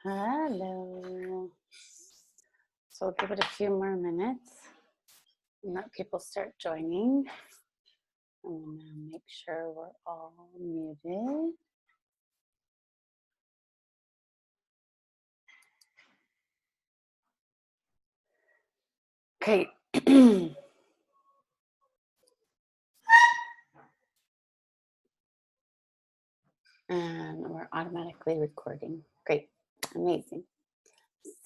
Hello. So we'll give it a few more minutes and let people start joining. I'm going to make sure we're all muted. Okay. And we're automatically recording. Great. Amazing.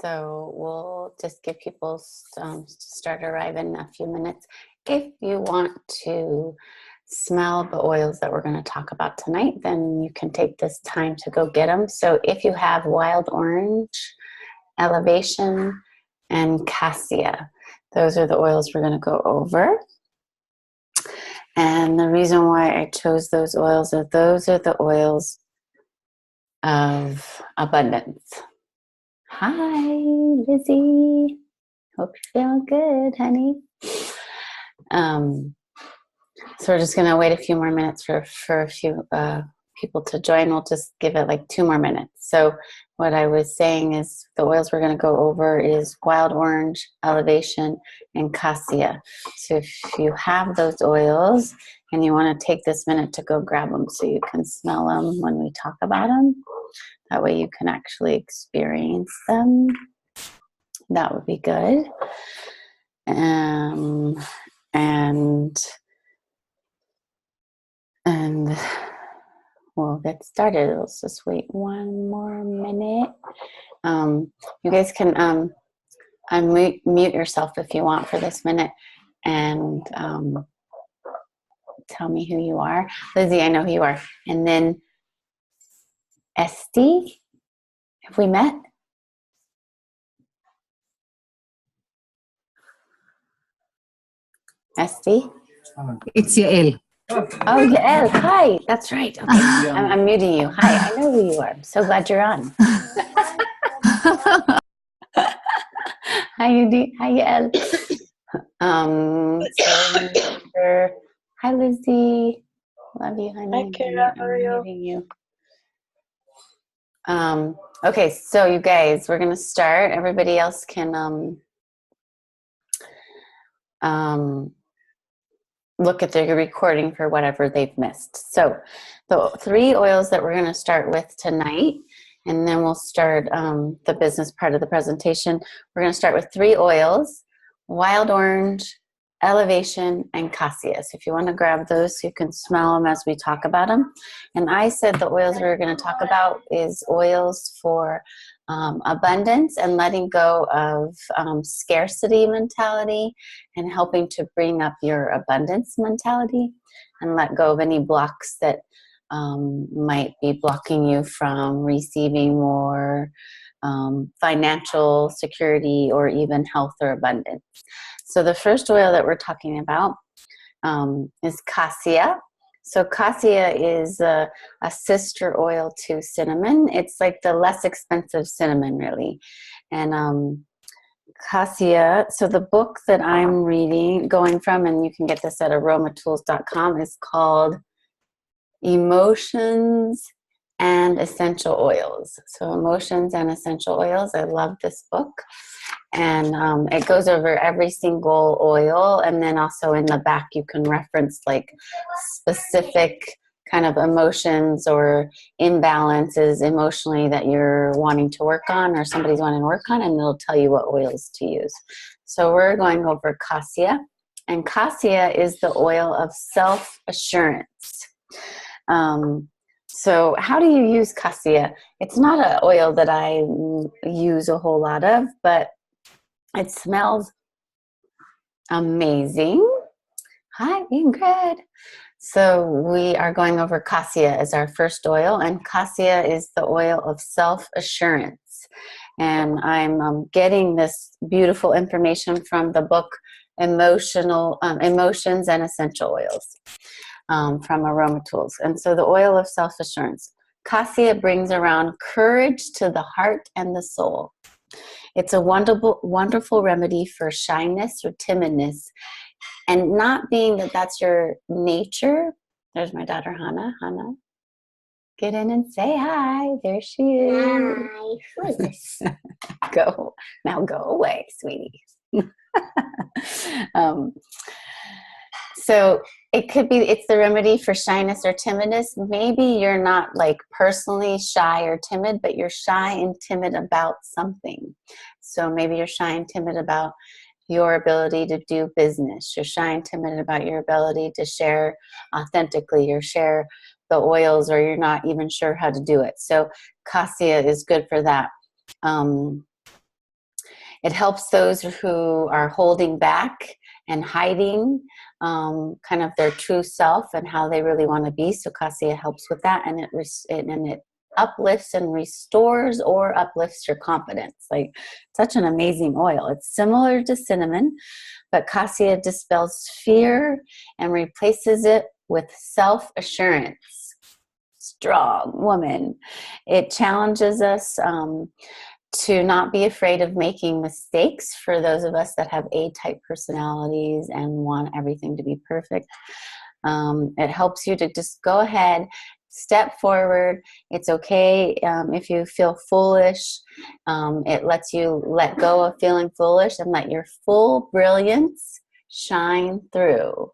So we'll just give people start arriving in a few minutes. If you want to smell the oils that we're going to talk about tonight, then you can take this time to go get them. So if you have wild orange, elevation, and cassia, those are the oils we're going to go over. And the reason why I chose those oils is those are the oils of abundance. Hi, Lizzie. Hope you're feeling good, honey. So we're just going to wait a few more minutes for a few people to join. We'll just give it like 2 more minutes. So what I was saying is the oils we're going to go over is wild orange, elevation, and cassia. So if you have those oils and you want to take this minute to go grab them so you can smell them when we talk about them, that way you can actually experience them. That would be good. And we'll get started. Let's just wait 1 more minute. You guys can unmute yourself if you want for this minute and tell me who you are. Lizzie, I know who you are. And then Esty, have we met? Esty? It's Yael. Oh, Yael. Hi. That's right. Okay. I'm muting you. Hi. I know who you are. I'm so glad you're on. Hi, Yudi. Hi, Yael. Hi, Lizzie. Love you, honey. Hi, Kara. How are you? Okay, so you guys, we're going to start. Everybody else can look at the recording for whatever they've missed. So the 3 oils that we're going to start with tonight, and then we'll start the business part of the presentation. We're going to start with 3 oils: wild orange, elevation, and cassia. So if you want to grab those so you can smell them as we talk about them. And I said the oils we're going to talk about is oils for abundance and letting go of scarcity mentality and helping to bring up your abundance mentality and let go of any blocks that might be blocking you from receiving more financial security or even health or abundance. So the first oil that we're talking about is cassia. So cassia is a sister oil to cinnamon. It's like the less expensive cinnamon, really. And cassia, so the book that I'm going from, and you can get this at aromatools.com, is called Emotions and Essential Oils. So Emotions and Essential Oils. I love this book. And it goes over every single oil, and then also in the back you can reference like specific kind of emotions or imbalances emotionally that you're wanting to work on or somebody's wanting to work on, and they'll tell you what oils to use. So we're going over cassia, and cassia is the oil of self-assurance. So how do you use cassia? It's not an oil that I use a whole lot of, but it smells amazing. Hi, Ingrid. So we are going over cassia as our first oil, and cassia is the oil of self-assurance. And I'm getting this beautiful information from the book Emotions and Essential Oils from Aromatools. And so the oil of self-assurance. Cassia brings around courage to the heart and the soul. It's a wonderful remedy for shyness or timidness, and not being that that's your nature. There's my daughter, Hannah. Get in and say hi. There she is. Hi. Who is this? Now go away, sweetie. So it's the remedy for shyness or timidness. Maybe you're not like personally shy or timid, but you're shy and timid about something. So maybe you're shy and timid about your ability to do business. You're shy and timid about your ability to share authentically or share the oils, or you're not even sure how to do it. So Cassia is good for that. It helps those who are holding back and hiding kind of their true self and how they really want to be. So Cassia helps with that, and it uplifts and restores or uplifts your confidence. Like, such an amazing oil. It's similar to cinnamon, but Cassia dispels fear and replaces it with self-assurance. Strong woman. It challenges us to not be afraid of making mistakes for those of us that have A-type personalities and want everything to be perfect. It helps you to just go ahead, step forward. It's okay if you feel foolish. It lets you let go of feeling foolish and let your full brilliance shine through.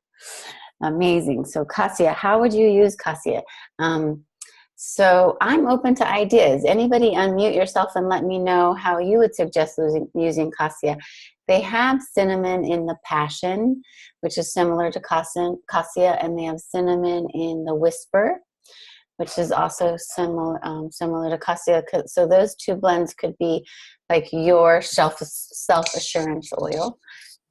Amazing. So Cassia, how would you use Cassia? So I'm open to ideas. Anybody unmute yourself and let me know how you would suggest using Cassia. They have cinnamon in the Passion, which is similar to Cassia, and they have cinnamon in the Whisper, which is also similar to Cassia. So those two blends could be like your self-assurance oil.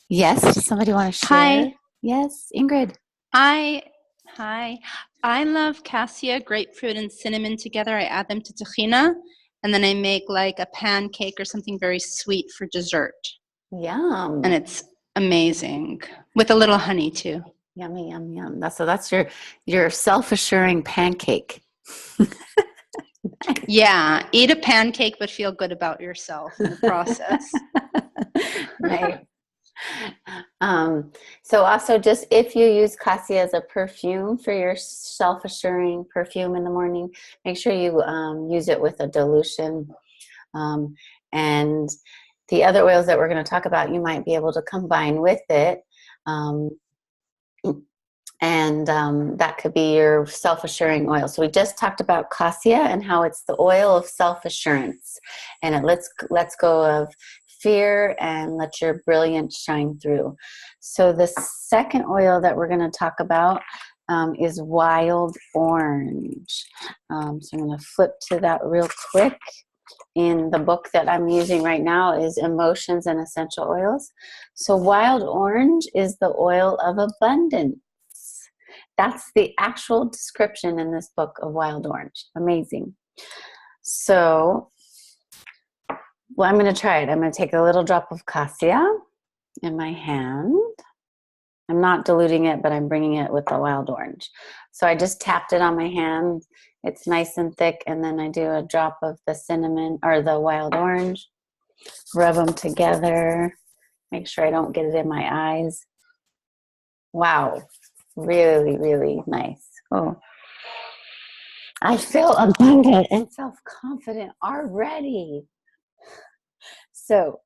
Yes, does somebody want to share? Hi. Yes, Ingrid. Hi. I love cassia, grapefruit, and cinnamon together. I add them to tahina, and then I make like a pancake or something very sweet for dessert. Yum. And it's amazing with a little honey too. Yummy, yum, yum. That's your self-assuring pancake. Yeah, eat a pancake, but feel good about yourself in the process. Right. So also, just if you use Cassia as a perfume for your self-assuring perfume in the morning, make sure you use it with a dilution. And the other oils that we're going to talk about, you might be able to combine with it. And that could be your self-assuring oil. So we just talked about Cassia and how it's the oil of self-assurance, and it lets go of fear and let your brilliance shine through. So the second oil that we're going to talk about is wild orange. So I'm going to flip to that real quick. In the book that I'm using right now is Emotions and Essential Oils. So wild orange is the oil of abundance. That's the actual description in this book of wild orange. Amazing. So, well, I'm going to try it. I'm going to take a little drop of Cassia in my hand. I'm not diluting it, but I'm bringing it with the wild orange. So I just tapped it on my hand. It's nice and thick, and then I do a drop of the cinnamon or the wild orange. Rub them together. Make sure I don't get it in my eyes. Wow. Really, really nice. Oh, I feel abundant and self-confident already. So,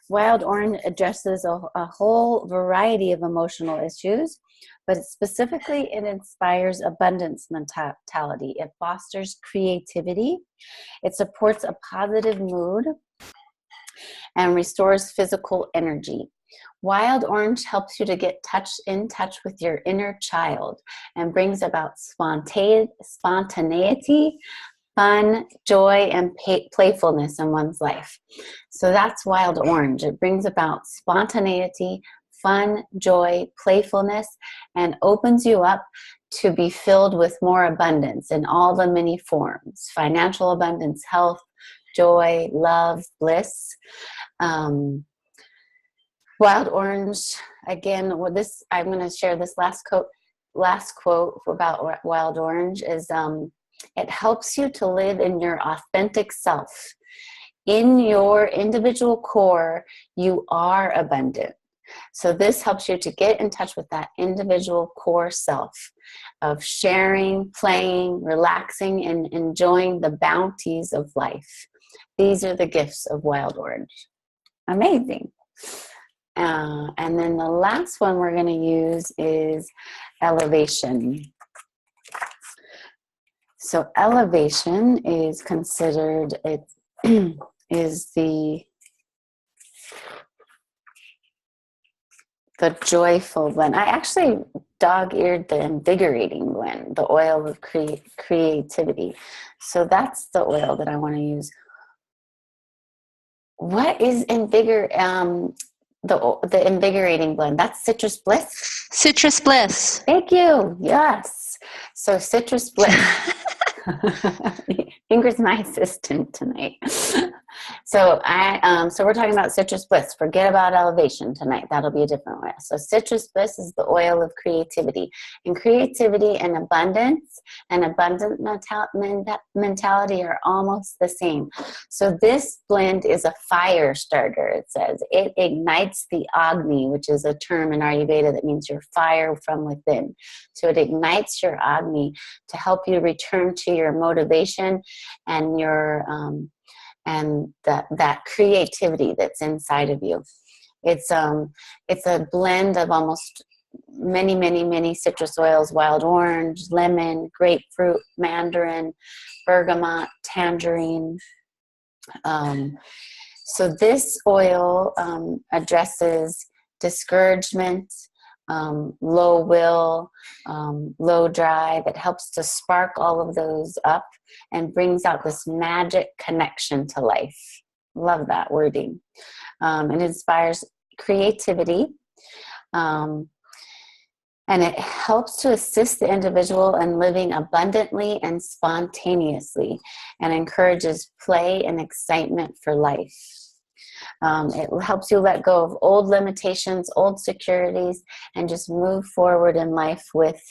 wild orange addresses a whole variety of emotional issues, but specifically it inspires abundance mentality. It fosters creativity. It supports a positive mood and restores physical energy. Wild orange helps you to get in touch with your inner child and brings about spontaneity, fun, joy, and playfulness in one's life. So that's wild orange. It brings about spontaneity, fun, joy, playfulness, and opens you up to be filled with more abundance in all the many forms: financial abundance, health, joy, love, bliss. Wild orange, again, I'm going to share this last quote about wild orange is, it helps you to live in your authentic self. In your individual core, you are abundant. So this helps you to get in touch with that individual core self of sharing, playing, relaxing, and enjoying the bounties of life. These are the gifts of wild orange. Amazing. And then the last one we're going to use is elevation. So elevation is considered, it is the joyful blend. I actually dog-eared the invigorating blend, the oil of creativity. So that's the oil that I want to use. What is the invigorating blend? That's Citrus Bliss? Citrus Bliss. Thank you. Yes. So Citrus Bliss. Ingrid's my assistant tonight. So so we're talking about Citrus Bliss. Forget about elevation tonight. That'll be a different oil. So Citrus Bliss is the oil of creativity. And creativity and abundance and abundant mentality are almost the same. So this blend is a fire starter, it says. It ignites the Agni, which is a term in Ayurveda that means your fire from within. So it ignites your Agni to help you return to your motivation and your and that creativity that's inside of you. It's a blend of almost many citrus oils: wild orange, lemon, grapefruit, mandarin, bergamot, tangerine. So this oil addresses discouragement, low will, low drive. It helps to spark all of those up and brings out this magic connection to life. Love that wording. It inspires creativity. And it helps to assist the individual in living abundantly and spontaneously, and encourages play and excitement for life. It helps you let go of old limitations, old securities, and just move forward in life with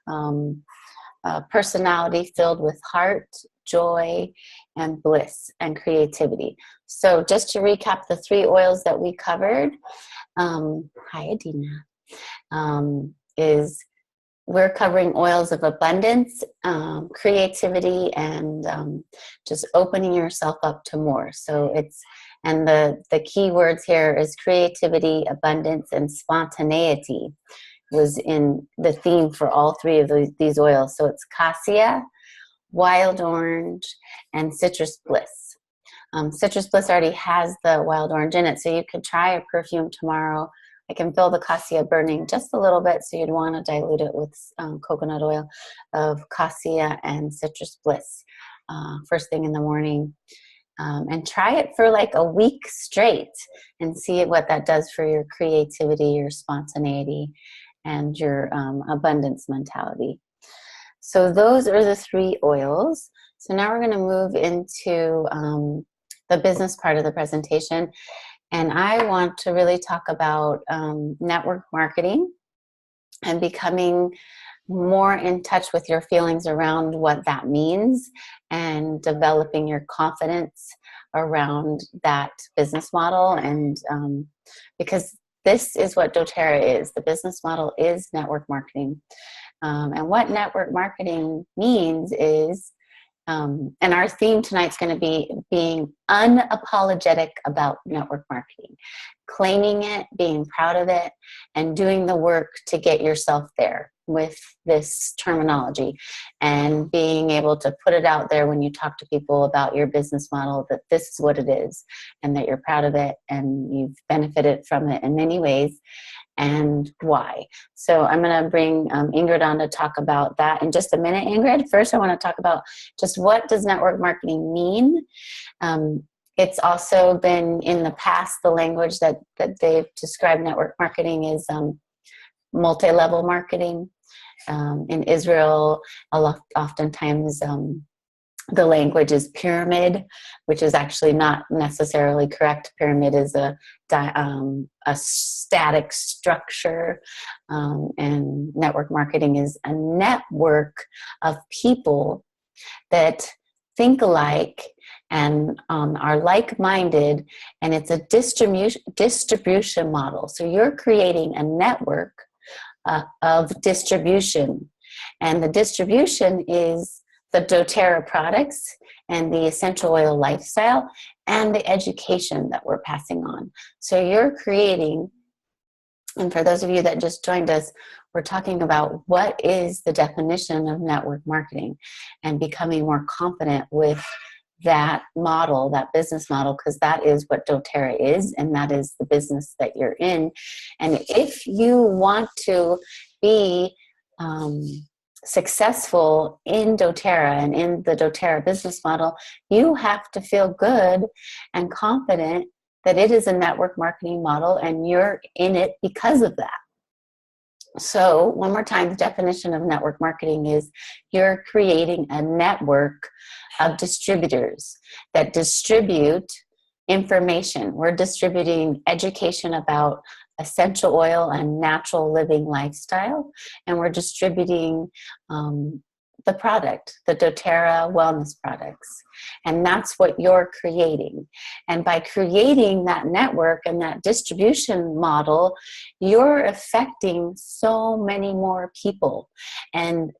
a personality filled with heart, joy, and bliss and creativity. So just to recap the 3 oils that we covered, hi Adina, is we're covering oils of abundance, creativity, and just opening yourself up to more. So and the key words here is creativity, abundance, and spontaneity was in the theme for all 3 of these oils. So it's Cassia, wild orange, and Citrus Bliss. Citrus Bliss already has the wild orange in it, so you could try a perfume tomorrow. I can feel the Cassia burning just a little bit, so you'd want to dilute it with coconut oil of Cassia and Citrus Bliss first thing in the morning. And try it for like a week straight and see what that does for your creativity, your spontaneity, and your abundance mentality. So those are the 3 oils. So now we're going to move into the business part of the presentation. And I want to really talk about network marketing and becoming more in touch with your feelings around what that means and developing your confidence around that business model. And because this is what doTERRA is. The business model is network marketing. And what network marketing means is, and our theme tonight is going to be being unapologetic about network marketing, claiming it, being proud of it, and doing the work to get yourself there with this terminology, and being able to put it out there when you talk to people about your business model, that this is what it is and that you're proud of it and you've benefited from it in many ways and why. So I'm going to bring Ingrid on to talk about that in just a minute. Ingrid, first I want to talk about just what does network marketing mean. It's also been in the past, the language that they've described network marketing is multi-level marketing. In Israel, oftentimes the language is pyramid, which is actually not necessarily correct. Pyramid is a static structure, and network marketing is a network of people that think alike and are like-minded, and it's a distribution model. So you're creating a network of distribution, and the distribution is the doTERRA products and the essential oil lifestyle and the education that we're passing on. So you're creating, and for those of you that just joined us, we're talking about what is the definition of network marketing and becoming more confident with that model, that business model, because that is what doTERRA is, and that is the business that you're in. And if you want to be successful in doTERRA and in the doTERRA business model, you have to feel good and confident that it is a network marketing model and you're in it because of that. So one more time, the definition of network marketing is you're creating a network of distributors that distribute information. We're distributing education about essential oil and natural living lifestyle, and we're distributing the product, the doTERRA wellness products. And that's what you're creating. And by creating that network and that distribution model, you're affecting so many more people. And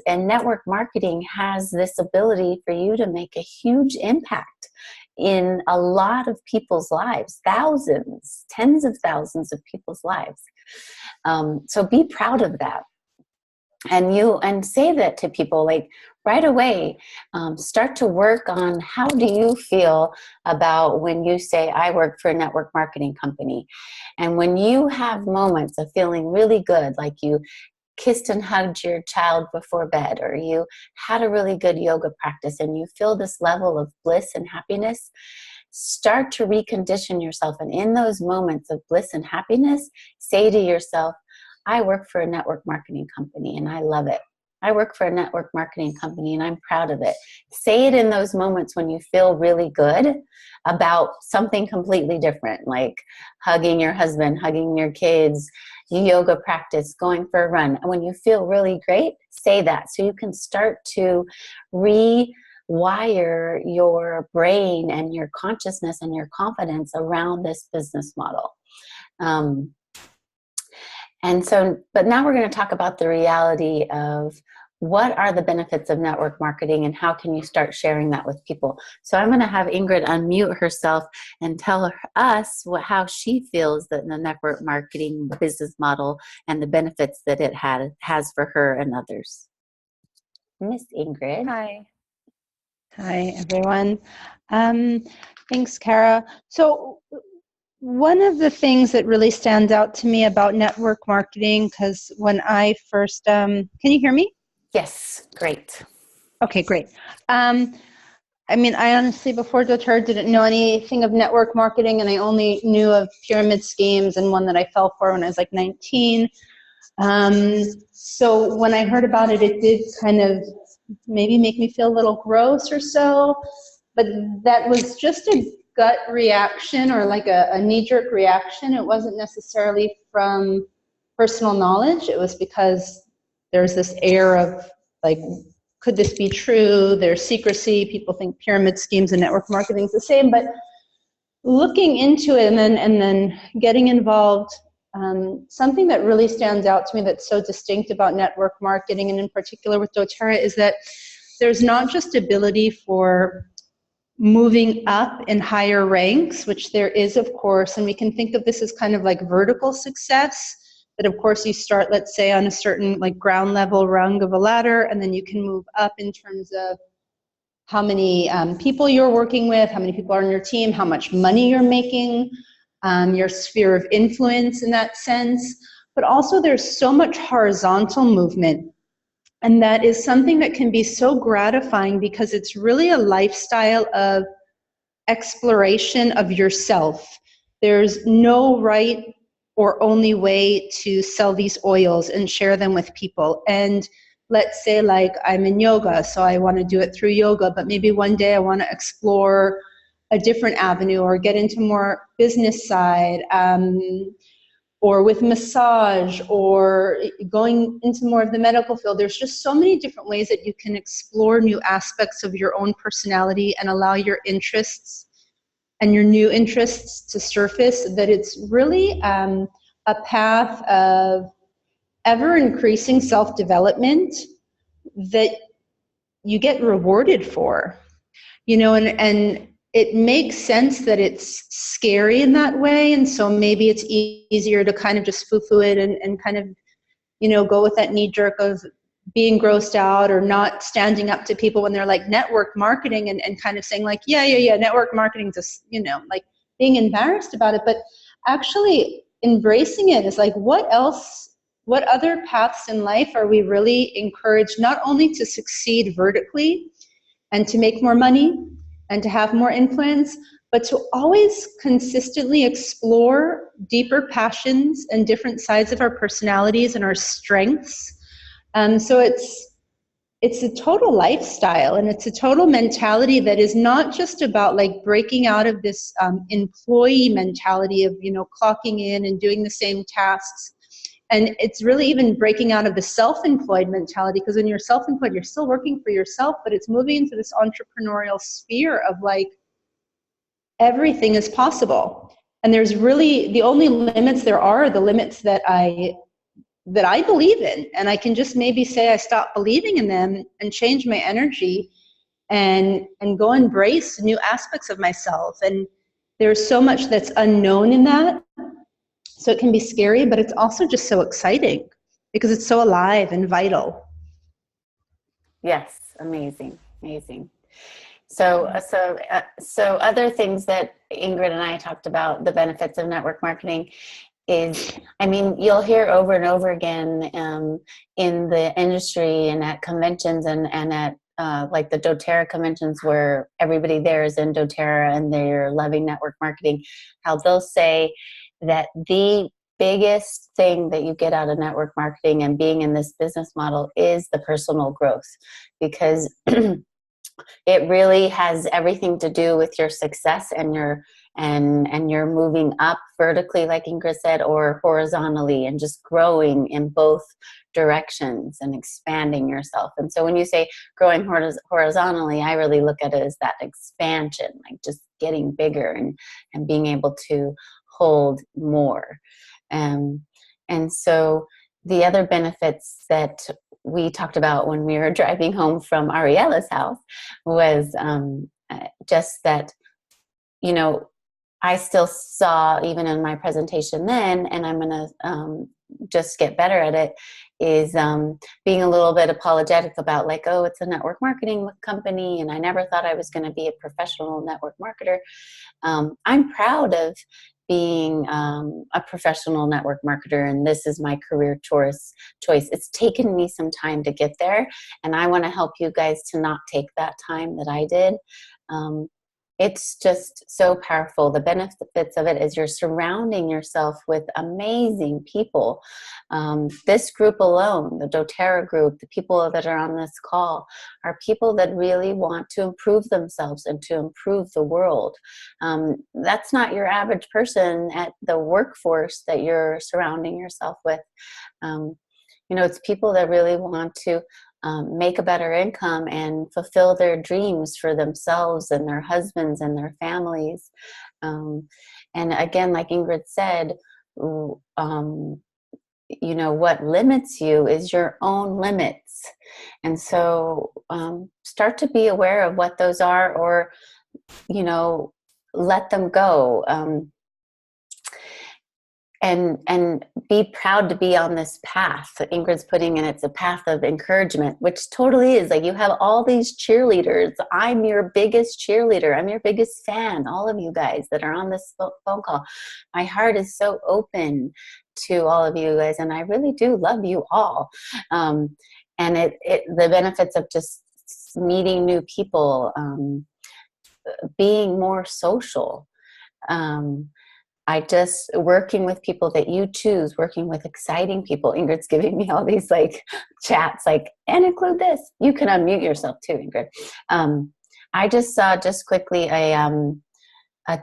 network marketing has this ability for you to make a huge impact in a lot of people's lives, thousands, tens of thousands of people's lives. So be proud of that. And say that to people, like, right away. Start to work on how do you feel about when you say, I work for a network marketing company. And when you have moments of feeling really good, like you kissed and hugged your child before bed, or you had a really good yoga practice and you feel this level of bliss and happiness, start to recondition yourself. And in those moments of bliss and happiness, say to yourself, I work for a network marketing company and I love it. I work for a network marketing company and I'm proud of it. Say it in those moments when you feel really good about something completely different, like hugging your husband, hugging your kids, yoga practice, going for a run. And when you feel really great, say that so you can start to rewire your brain and your consciousness and your confidence around this business model. But now we're going to talk about the reality of what are the benefits of network marketing and how can you start sharing that with people. So I'm going to have Ingrid unmute herself and tell us how she feels that the network marketing business model and the benefits that it has for her and others. Miss Ingrid. Hi. Hi, everyone. Thanks, Kara. So one of the things that really stands out to me about network marketing, because when I first, can you hear me? Yes, great. Okay, great. I honestly, before doTERRA, didn't know anything of network marketing, and I only knew of pyramid schemes and one that I fell for when I was like 19. So when I heard about it, it did kind of maybe make me feel a little gross or so, but that was just a gut reaction or like a knee-jerk reaction. It wasn't necessarily from personal knowledge. It was because there's this air of like, could this be true? There's secrecy. People think pyramid schemes and network marketing is the same, but looking into it and then getting involved, something that really stands out to me that's so distinct about network marketing, and in particular with doTERRA, is that there's not just ability for moving up in higher ranks, which there is, of course, and we can think of this as kind of like vertical success, that of course you start, let's say, on a certain like ground level rung of a ladder, and then you can move up in terms of how many people you're working with, how many people are on your team, how much money you're making, your sphere of influence in that sense. But also there's so much horizontal movement. And that is something that can be so gratifying because it's really a lifestyle of exploration of yourself. There's no right or only way to sell these oils and share them with people. And let's say like I'm in yoga, so I want to do it through yoga, but maybe one day I want to explore a different avenue or get into more business side. or with massage, or going into more of the medical field. There's just so many different ways that you can explore new aspects of your own personality and allow your interests and your new interests to surface, that it's really a path of ever increasing self-development that you get rewarded for, and it makes sense that it's scary in that way. And so maybe it's easier to kind of just foo-foo it and kind of, go with that knee jerk of being grossed out or not standing up to people when they're like network marketing and kind of saying like, yeah, network marketing, just, like being embarrassed about it. But actually embracing it is like, what other paths in life are we really encouraged not only to succeed vertically and to make more money and to have more influence, but to always consistently explore deeper passions and different sides of our personalities and our strengths. So it's a total lifestyle, and it's a total mentality that is not just about like breaking out of this employee mentality of, clocking in and doing the same tasks. And it's really even breaking out of the self-employed mentality, because when you're self-employed, you're still working for yourself, but it's moving into this entrepreneurial sphere of like, everything is possible. And there's really, the only limits there are the limits that I believe in. And I can just maybe say I stop believing in them and change my energy and go embrace new aspects of myself. And there's so much that's unknown in that. So it can be scary, but it's also just so exciting because it's so alive and vital. Yes, amazing. So other things that Ingrid and I talked about, the benefits of network marketing is, you'll hear over and over again in the industry and at conventions and at like the Doterra conventions where everybody there is in Doterra and they're loving network marketing, how they'll say that the biggest thing that you get out of network marketing and being in this business model is the personal growth, because it really has everything to do with your success and your moving up vertically, like Ingrid said, or horizontally, and just growing in both directions and expanding yourself. And so when you say growing horizontally, I really look at it as that expansion, like just getting bigger and being able to hold more. And so the other benefits that we talked about when we were driving home from Ariella's house was just that, I still saw, even in my presentation then, and I'm going to just get better at it, is being a little bit apologetic about like, oh, it's a network marketing company, and I never thought I was going to be a professional network marketer. I'm proud of being a professional network marketer, and this is my career choice. It's taken me some time to get there, and I want to help you guys to not take that time that I did. It's just so powerful. The benefits of it is you're surrounding yourself with amazing people. This group alone, the Doterra group, the people that are on this call, are people that really want to improve themselves and to improve the world. That's not your average person at the workforce that you're surrounding yourself with. It's people that really want to make a better income and fulfill their dreams for themselves and their husbands and their families. And again, like Ingrid said, what limits you is your own limits. And so start to be aware of what those are, or, let them go. And be proud to be on this path that Ingrid's putting in. It's a path of encouragement, which totally is. Like, you have all these cheerleaders. I'm your biggest cheerleader. I'm your biggest fan. All of you guys that are on this phone call. My heart is so open to all of you guys, and I really do love you all. And the benefits of just meeting new people, being more social, working with people that you choose, working with exciting people. Ingrid's giving me all these like chats, like, and include this. You can unmute yourself too, Ingrid. I just saw just quickly a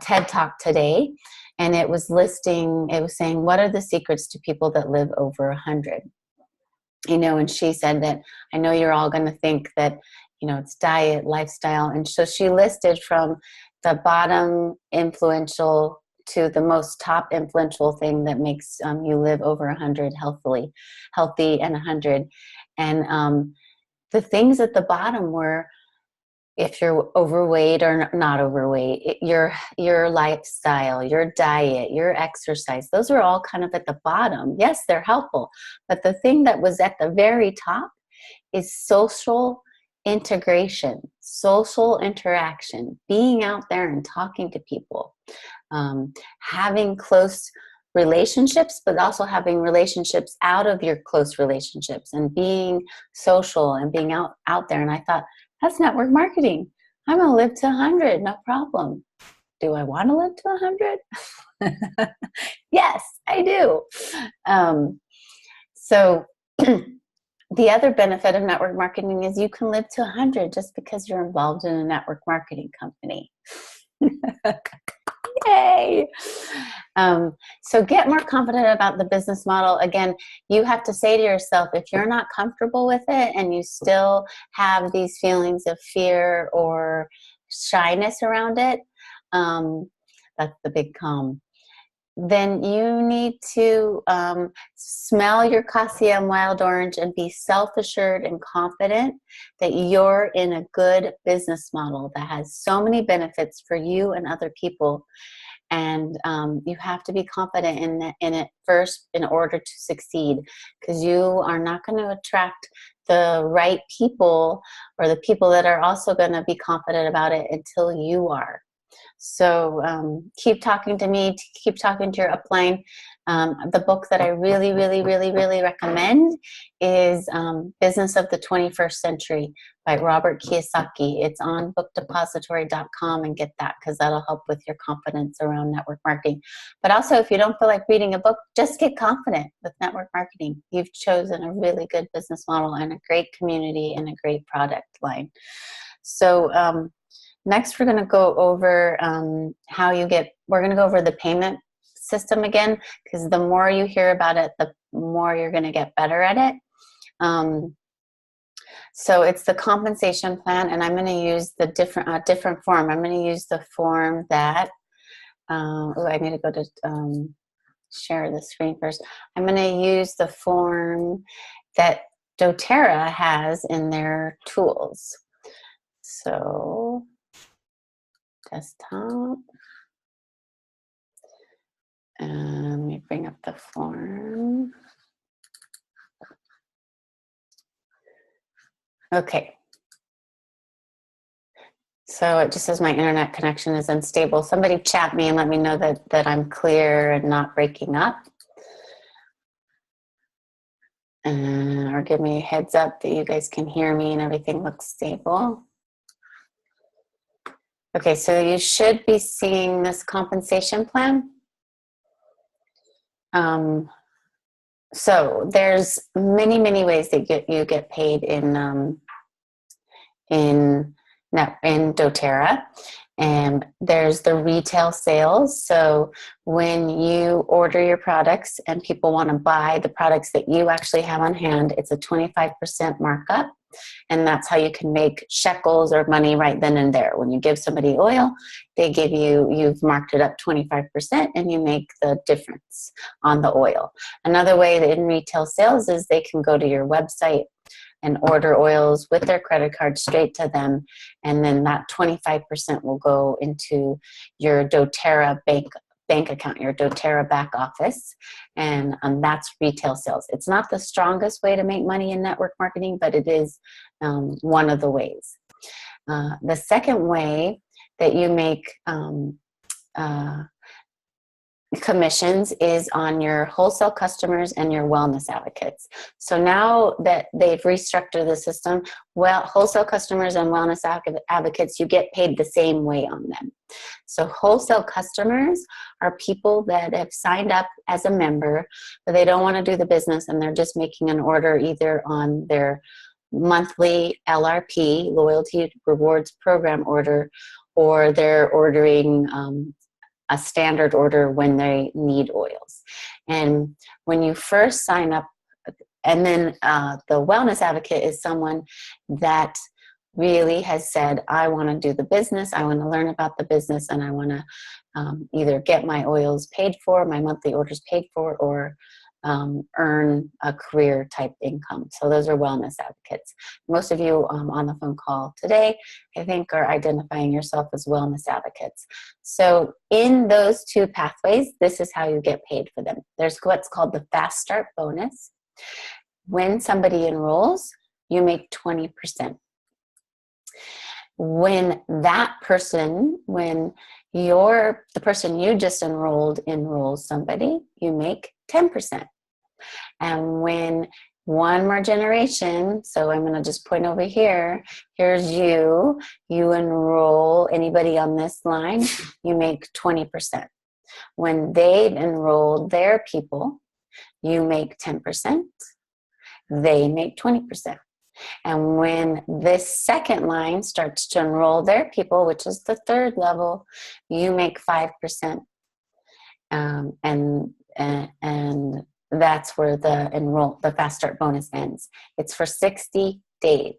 TED Talk today, and it was saying, what are the secrets to people that live over 100? And she said that, I know you're all going to think that, it's diet, lifestyle. And so she listed from the bottom influential to the most top influential thing that makes you live over 100 healthy and 100. And the things at the bottom were, if you're overweight or not overweight, your lifestyle, your diet, your exercise, those are all kind of at the bottom. Yes, they're helpful. But the thing that was at the very top is social integration, social interaction, being out there and talking to people, having close relationships, but also having relationships out of your close relationships, and being social and being out there. And I thought, that's network marketing. I'm going to live to 100, no problem. Do I want to live to 100? Yes, I do. So the other benefit of network marketing is you can live to 100 just because you're involved in a network marketing company. Yay! So get more confident about the business model. Again, you have to say to yourself, if you're not comfortable with it and you still have these feelings of fear or shyness around it, that's the big calm. Then you need to smell your Cassia and wild orange and be self-assured and confident that you're in a good business model that has so many benefits for you and other people. And you have to be confident in it first in order to succeed, because you are not going to attract the right people or the people that are also going to be confident about it until you are. So keep talking to me, keep talking to your upline. The book that I really, really, really, really recommend is Business of the 21st Century by Robert Kiyosaki. It's on bookdepository.com, and get that, because that'll help with your confidence around network marketing. But also, if you don't feel like reading a book, just get confident with network marketing. You've chosen a really good business model and a great community and a great product line. So next, we're going to go over we're going to go over the payment system again, because the more you hear about it, the more you're going to get better at it. So it's the compensation plan, and I'm going to use the different form. I'm going to use the form that, I need to go to share the screen first. I'm going to use the form that Doterra has in their tools. So desktop. And let me bring up the form. Okay. So it just says my internet connection is unstable. Somebody chat me and let me know that I'm clear and not breaking up. Or give me a heads up that you guys can hear me and everything looks stable. Okay, so you should be seeing this compensation plan. So there's many ways that you get paid in Doterra. And there's the retail sales. So when you order your products and people want to buy the products that you actually have on hand, it's a 25% markup. And that's how you can make shekels or money right then and there. When you give somebody oil, they give you've marked it up 25% and you make the difference on the oil. Another way that in retail sales is they can go to your website and order oils with their credit card straight to them. And then that 25% will go into your Doterra bank account, your Doterra back office. And that's retail sales. It's not the strongest way to make money in network marketing, but it is one of the ways. The second way that you make commissions is on your wholesale customers and your wellness advocates. So now that they've restructured the system, wholesale customers and wellness advocates, you get paid the same way on them. So wholesale customers are people that have signed up as a member, but they don't want to do the business and they're just making an order either on their monthly LRP, Loyalty Rewards Program order, or they're ordering a standard order when they need oils. And when you first sign up, and then the wellness advocate is someone that really has said, I want to do the business, I want to learn about the business, and I want to either get my oils paid for, my monthly orders paid for, or earn a career type income. So those are wellness advocates. Most of you on the phone call today, I think, are identifying yourself as wellness advocates. So in those two pathways, this is how you get paid for them. There's what's called the Fast Start bonus. When somebody enrolls, you make 20%. When that person, when the person you just enrolls somebody, you make 10%. And when one more generation, so I'm going to just point over here, here's you enroll anybody on this line, you make 20%. When they've enrolled their people, you make 10%, they make 20%. And when this second line starts to enroll their people, which is the third level, you make 5%. And that's where the Fast Start bonus ends. It's for 60 days.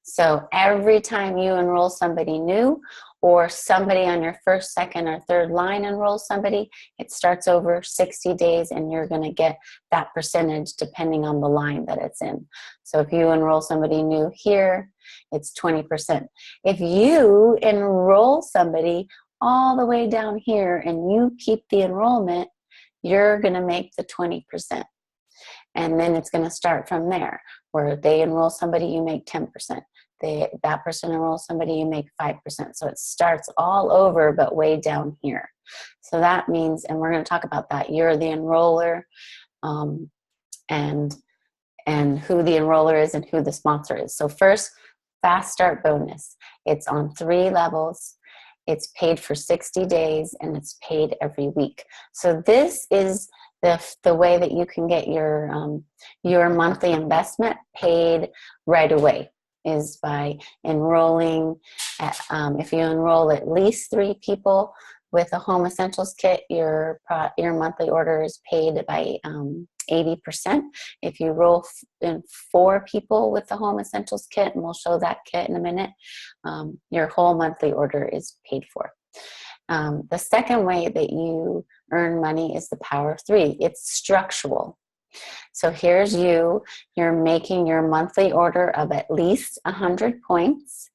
So every time you enroll somebody new, or somebody on your first, second, or third line enrolls somebody, it starts over 60 days, and you're going to get that percentage depending on the line that it's in. So if you enroll somebody new here, it's 20%. If you enroll somebody all the way down here and you keep the enrollment, you're going to make the 20%. And then it's going to start from there, where they enroll somebody, you make 10%. That person enrolls somebody, you make 5%. So it starts all over, but way down here. So that means, and we're going to talk about that, you're the enroller, and who the enroller is and who the sponsor is. So first, Fast Start bonus. It's on 3 levels. It's paid for 60 days, and it's paid every week. So this is the way that you can get your monthly investment paid right away, is by enrolling. If you enroll at least 3 people with a home essentials kit, your monthly order is paid by 80%. If you roll in 4 people with the home essentials kit, and we'll show that kit in a minute, your whole monthly order is paid for. The second way that you earn money is the power of 3. It's structural. So here's you're making your monthly order of at least 100 points,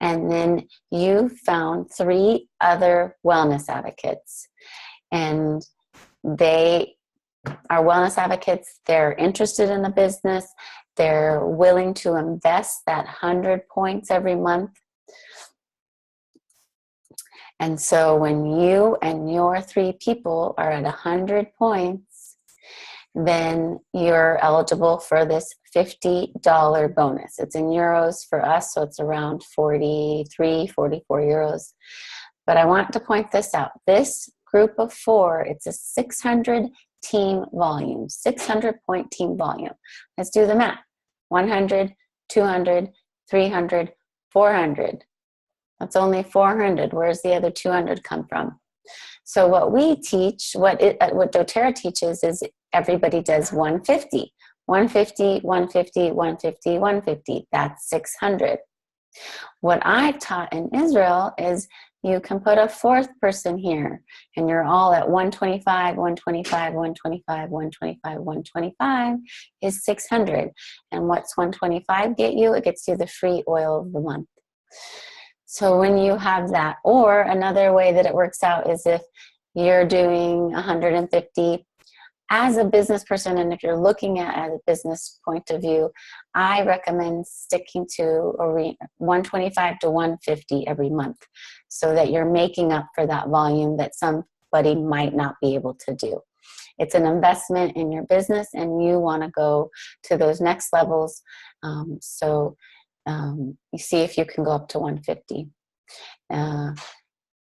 and then you found 3 other wellness advocates, and they are wellness advocates. They're interested in the business. They're willing to invest that 100 points every month. And so when you and your 3 people are at 100 points, then you're eligible for this $50 bonus. It's in euros for us, so it's around 43, 44 euros. But I want to point this out. This group of 4, it's a 600 team volume, 600 point team volume. Let's do the math. 100, 200, 300, 400. That's only 400. Where's the other 200 come from? So what we teach, what Doterra teaches, is everybody does 150. 150, 150, 150, 150. That's 600. What I've taught in Israel is you can put a 4th person here, and you're all at 125, 125, 125, 125, 125 is 600. And what's 125 get you? It gets you the free oil of the month. So when you have that, or another way that it works out is if you're doing 150 as a business person, and if you're looking at a business point of view, I recommend sticking to 125 to 150 every month, so that you're making up for that volume that somebody might not be able to do. It's an investment in your business, and you want to go to those next levels. You see if you can go up to 150.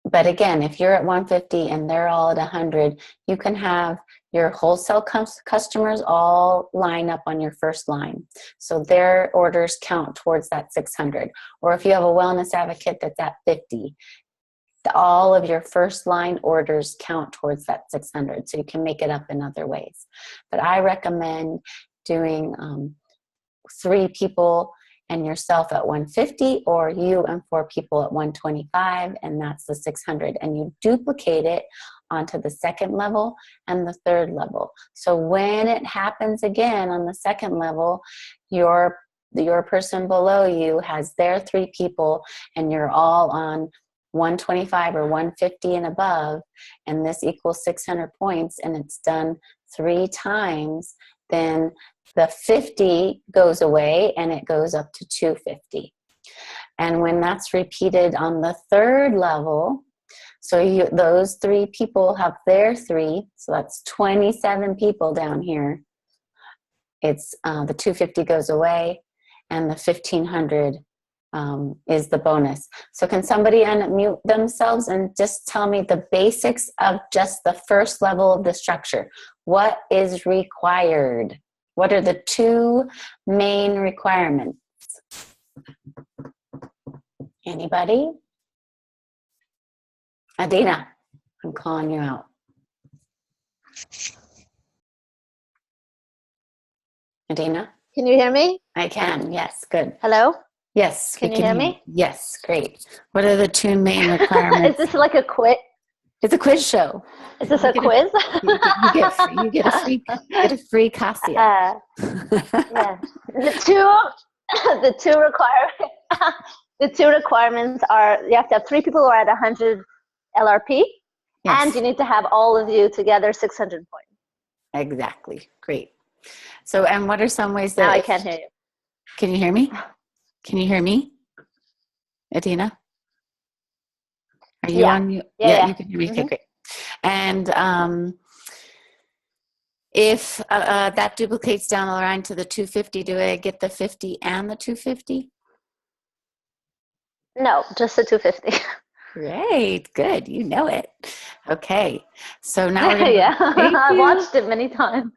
But again, if you're at 150 and they're all at 100, you can have your wholesale customers all line up on your first line. So their orders count towards that 600. Or if you have a wellness advocate that's at 50, all of your first line orders count towards that 600. So you can make it up in other ways. But I recommend doing 3 people and yourself at 150, or you and 4 people at 125, and that's the 600. And you duplicate it onto the second level and the third level. So when it happens again on the second level, your person below you has their 3 people, and you're all on 125 or 150 and above, and this equals 600 points, and it's done 3 times, then the 50 goes away and it goes up to 250. And when that's repeated on the third level, so those 3 people have their 3, so that's 27 people down here. It's the 250 goes away, and the 1500 is the bonus. So can somebody unmute themselves and just tell me the basics of just the first level of the structure? What is required? What are the 2 main requirements? Anybody? Adina, I'm calling you out. Adina? Can you hear me? I can, yes, good. Hello? Yes, Can you hear me? Yes, great. What are the 2 main requirements? Is this like a quiz? It's a quiz show. Is this a quiz? You get a free Cassia. Yeah. The two requirements are you have to have 3 people who are at 100 LRP, Yes. and you need to have all of you together 600 points. Exactly. Great. So, and what are some ways that... Now I can't hear you. Can you hear me? Can you hear me, Adina? Are you on mute? Yeah. You can hear me. Mm-hmm. Okay, great. And if that duplicates down the line to the 250, do I get the 50 and the 250? No, just the 250. Great, good. You know it. Okay, so now we're going Yeah, I've watched it many times.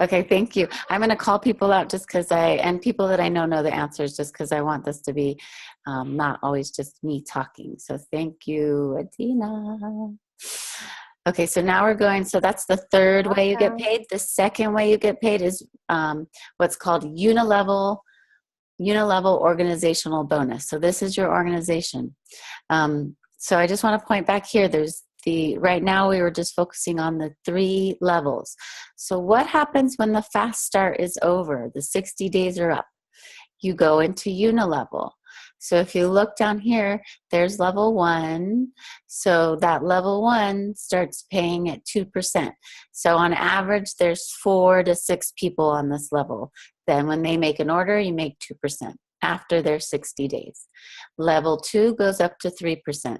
Okay, thank you. I'm going to call people out just because and people that I know the answers, just because I want this to be not always just me talking. So thank you, Adina. Okay, so now we're going, so that's the third way you get paid. The second way you get paid is what's called Unilevel organizational bonus. So this is your organization. So I just want to point back here, right now we were just focusing on the 3 levels. So what happens when the fast start is over, the 60 days are up? You go into Unilevel. So if you look down here, there's level 1. So that level 1 starts paying at 2%. So on average, there's 4 to 6 people on this level. Then when they make an order, you make 2% after their 60 days. Level 2 goes up to 3%.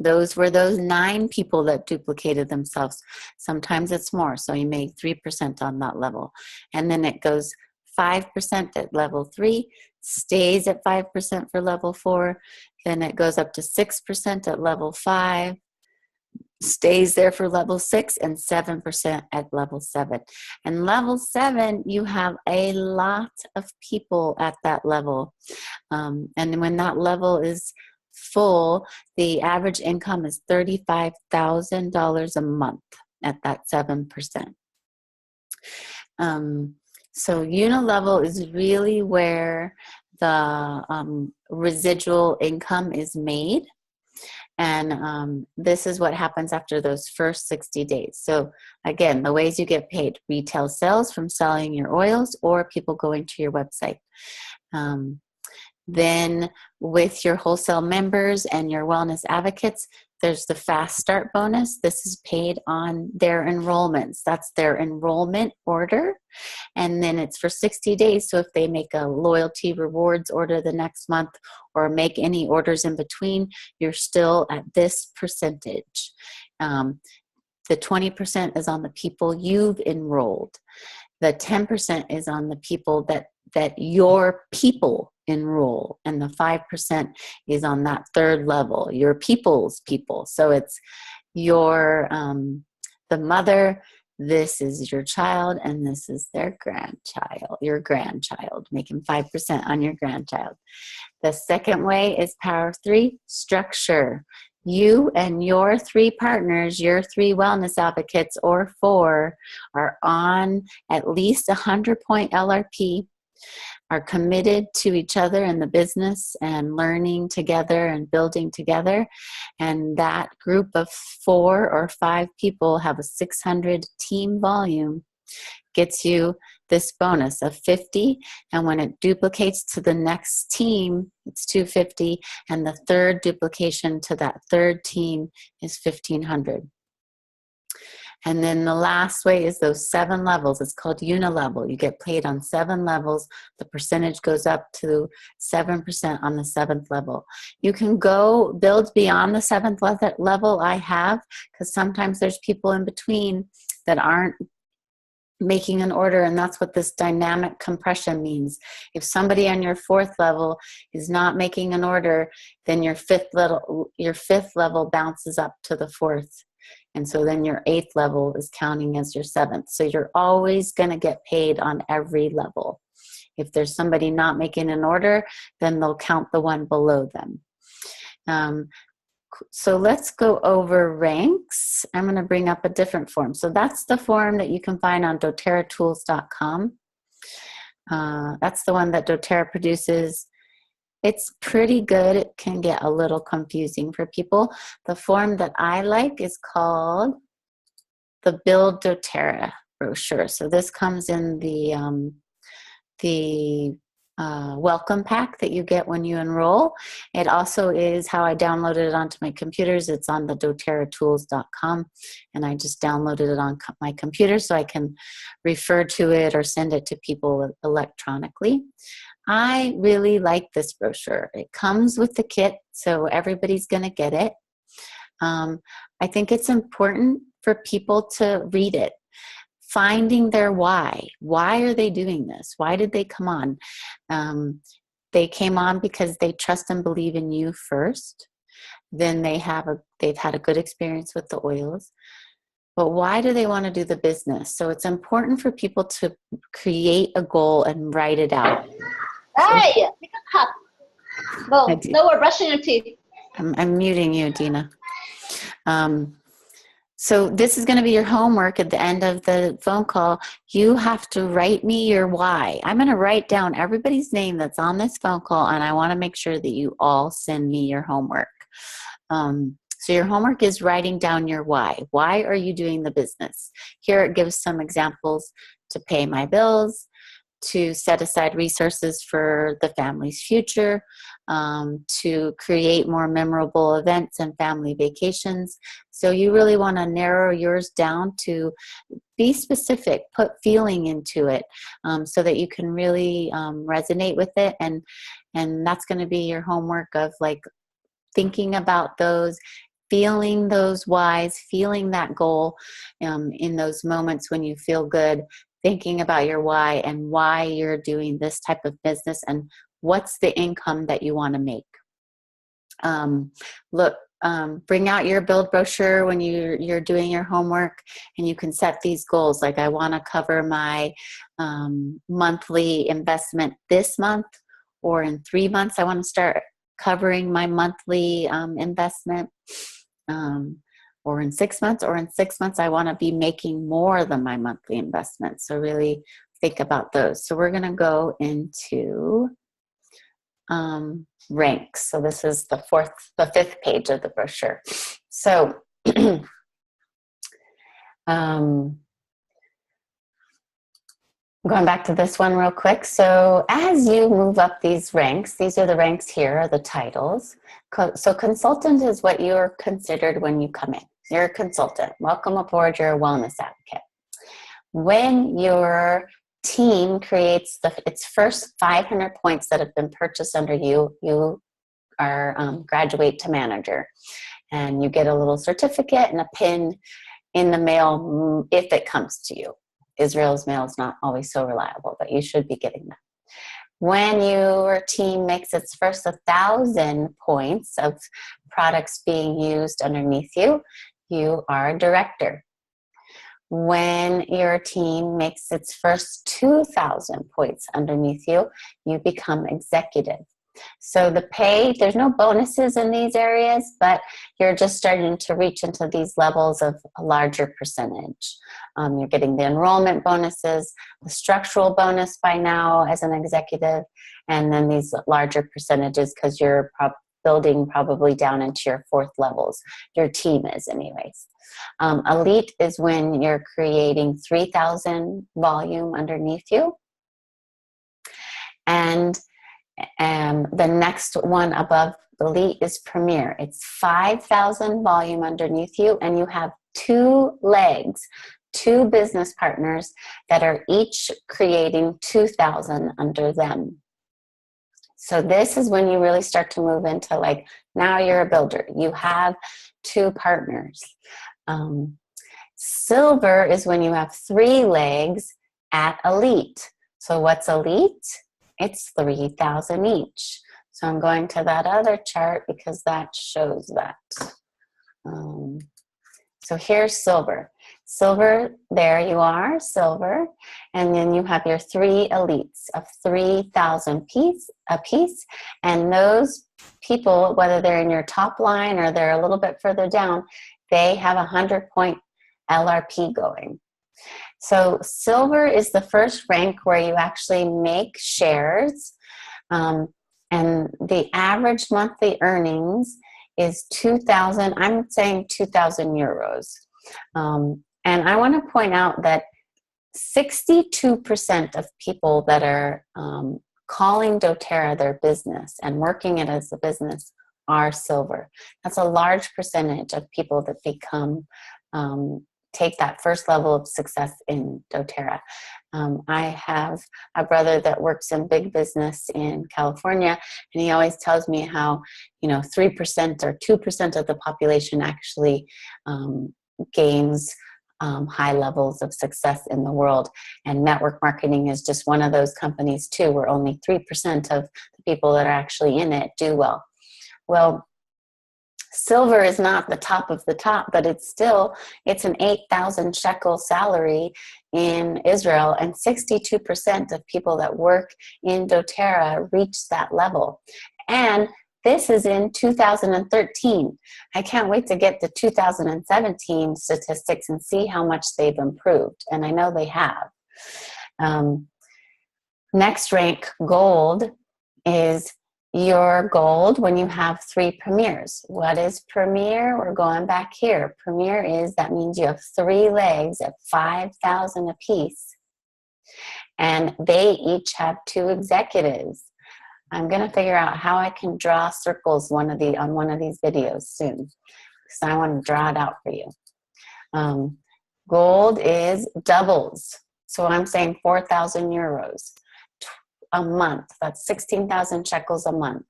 Those were those 9 people that duplicated themselves. Sometimes it's more, so you make 3% on that level. And then it goes 5% at level 3, stays at 5% for level 4, then it goes up to 6% at level 5, stays there for level 6, and 7% at level 7. And level 7, you have a lot of people at that level. And when that level is full, the average income is $35,000 a month at that 7%. So Unilevel is really where the residual income is made. And this is what happens after those first 60 days. So again, the ways you get paid: retail sales from selling your oils, or people going to your website. Then with your wholesale members and your wellness advocates, there's the fast start bonus. This is paid on their enrollments. That's their enrollment order. And then it's for 60 days. So if they make a loyalty rewards order the next month, or make any orders in between, you're still at this percentage. The 20% is on the people you've enrolled. The 10% is on the people that your people enroll, and the 5% is on that third level, your people's people. So it's your the mother, this is your child, and this is their grandchild, your grandchild, making 5% on your grandchild. The second way is power of 3, structure. you and your 3 partners, your 3 wellness advocates or 4, are on at least 100-point LRP, are committed to each other in the business and learning together and building together, and that group of 4 or 5 people have a 600 team volume, gets you this bonus of 50, and when it duplicates to the next team, it's 250, and the third duplication to that third team is 1,500. And then the last way is those 7 levels. It's called Unilevel. You get paid on 7 levels. The percentage goes up to 7% on the 7th level. You can go build beyond the 7th level I have, because sometimes there's people in between that aren't making an order, and that's what this dynamic compression means. If somebody on your 4th level is not making an order, then your 5th level bounces up to the 4th. And so then your 8th level is counting as your 7th. So you're always going to get paid on every level. If there's somebody not making an order, then they'll count the one below them. So let's go over ranks. I'm going to bring up a different form. So that's the form that you can find on doterratools.com. That's the one that doTERRA produces. It's pretty good. It can get a little confusing for people. The form that I like is called the Build doTERRA brochure. So this comes in the welcome pack that you get when you enroll. It also is how I downloaded it onto my computers. It's on the doterratools.com, and I just downloaded it on my computer so I can refer to it or send it to people electronically. I really like this brochure. It comes with the kit, so everybody's going to get it. I think it's important for people to read it. Finding their why. Why are they doing this? Why did they come on? They came on because they trust and believe in you first. Then they've had a good experience with the oils. But why do they want to do the business? So it's important for people to create a goal and write it out. Hey, take a cup. No, we're brushing your teeth. I'm muting you, Dina. So this is going to be your homework at the end of the phone call. You have to write me your why. I'm going to write down everybody's name that's on this phone call, and I want to make sure that you all send me your homework. So your homework is writing down your why. Why are you doing the business? Here it gives some examples: to pay my bills, to set aside resources for the family's future, to create more memorable events and family vacations. So you really want to narrow yours down to be specific, put feeling into it, so that you can really resonate with it. And that's going to be your homework of like thinking about those, feeling those whys, feeling that goal in those moments when you feel good, thinking about your why and why you're doing this type of business and what's the income that you want to make. Bring out your build brochure when you're doing your homework, and you can set these goals. Like, I want to cover my monthly investment this month, or in 3 months, I want to start covering my monthly investment. Or in 6 months, I want to be making more than my monthly investment. So really think about those. So we're going to go into ranks. So this is the 5th page of the brochure. So going back to this one real quick. So as you move up these ranks, these are the ranks here, are the titles. So consultant is what you're considered when you come in. You're a consultant. Welcome aboard. You're a wellness advocate. When your team creates its first 500 points that have been purchased under you, you are graduate to manager. And you get a little certificate and a pin in the mail if it comes to you. Israel's mail is not always so reliable, but you should be getting that. When your team makes its first 1,000 points of products being used underneath you, you are a director. When your team makes its first 2,000 points underneath you, you become executive. So the pay, there's no bonuses in these areas, but you're just starting to reach into these levels of a larger percentage. You're getting the enrollment bonuses, the structural bonus by now as an executive, and then these larger percentages because you're building probably down into your fourth levels. Your team is anyways. Elite is when you're creating 3,000 volume underneath you. And the next one above Elite is Premier. It's 5,000 volume underneath you, and you have 2 legs, 2 business partners that are each creating 2,000 under them. So this is when you really start to move into like, now you're a builder. You have 2 partners. Silver is when you have 3 legs at Elite. So what's Elite? It's 3,000 each. So I'm going to that other chart because that shows that. So here's silver. Silver, there you are, silver. And then you have your 3 elites of 3,000 a piece. And those people, whether they're in your top line or they're a little bit further down, they have a 100-point LRP going. So silver is the first rank where you actually make shares. And the average monthly earnings is 2,000, I'm saying 2,000 euros. And I want to point out that 62% of people that are calling Doterra their business and working it as a business are silver. That's a large percentage of people that become, take that first level of success in Doterra. I have a brother that works in big business in California, and he always tells me how, 3% or 2% of the population actually gains high levels of success in the world. And network marketing is just one of those companies too, where only 3% of the people that are actually in it do well. Well, silver is not the top of the top, but it's an 8,000 shekel salary in Israel, and 62% of people that work in Doterra reach that level. And this is in 2013. I can't wait to get the 2017 statistics and see how much they've improved. And I know they have. Next rank, gold, is your gold when you have 3 premiers. What is premier? We're going back here. Premier that means you have 3 legs at 5,000 a piece. And they each have 2 executives. I'm going to figure out how I can draw circles on one of these videos soon, because I want to draw it out for you. Gold is doubles. So I'm saying 4,000 euros a month. That's 16,000 shekels a month.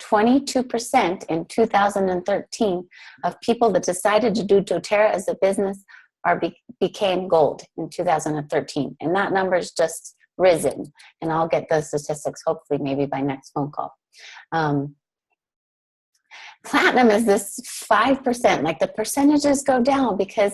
22% in 2013 of people that decided to do Doterra as a business became gold in 2013. And that number's just risen. And I'll get those statistics hopefully maybe by next phone call. Platinum is this 5%. Like the percentages go down because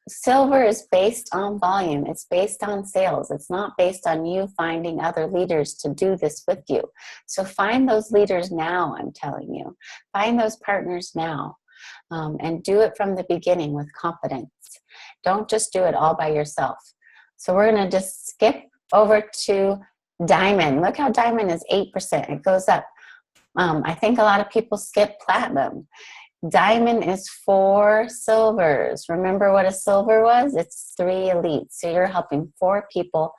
silver is based on volume. It's based on sales. It's not based on you finding other leaders to do this with you. So find those leaders now, I'm telling you. Find those partners now. And do it from the beginning with confidence. Don't just do it all by yourself. So we're going to just skip over to diamond. Look how diamond is 8%. It goes up. I think a lot of people skip platinum. Diamond is 4 silvers. Remember what a silver was? It's 3 elites. So you're helping 4 people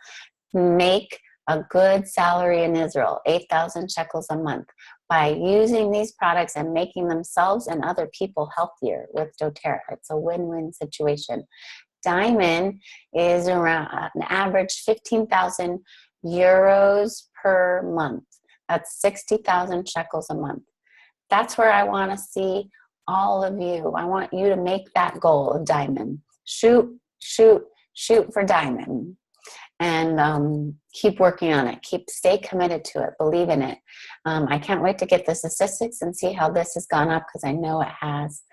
make a good salary in Israel, 8,000 shekels a month, by using these products and making themselves and other people healthier with Doterra. It's a win-win situation. Diamond is around an average 15,000 euros per month. That's 60,000 shekels a month. That's where I want to see all of you. I want you to make that goal of diamond. Shoot for diamond. And keep working on it. Stay committed to it. Believe in it. I can't wait to get the statistics and see how this has gone up, because I know it has.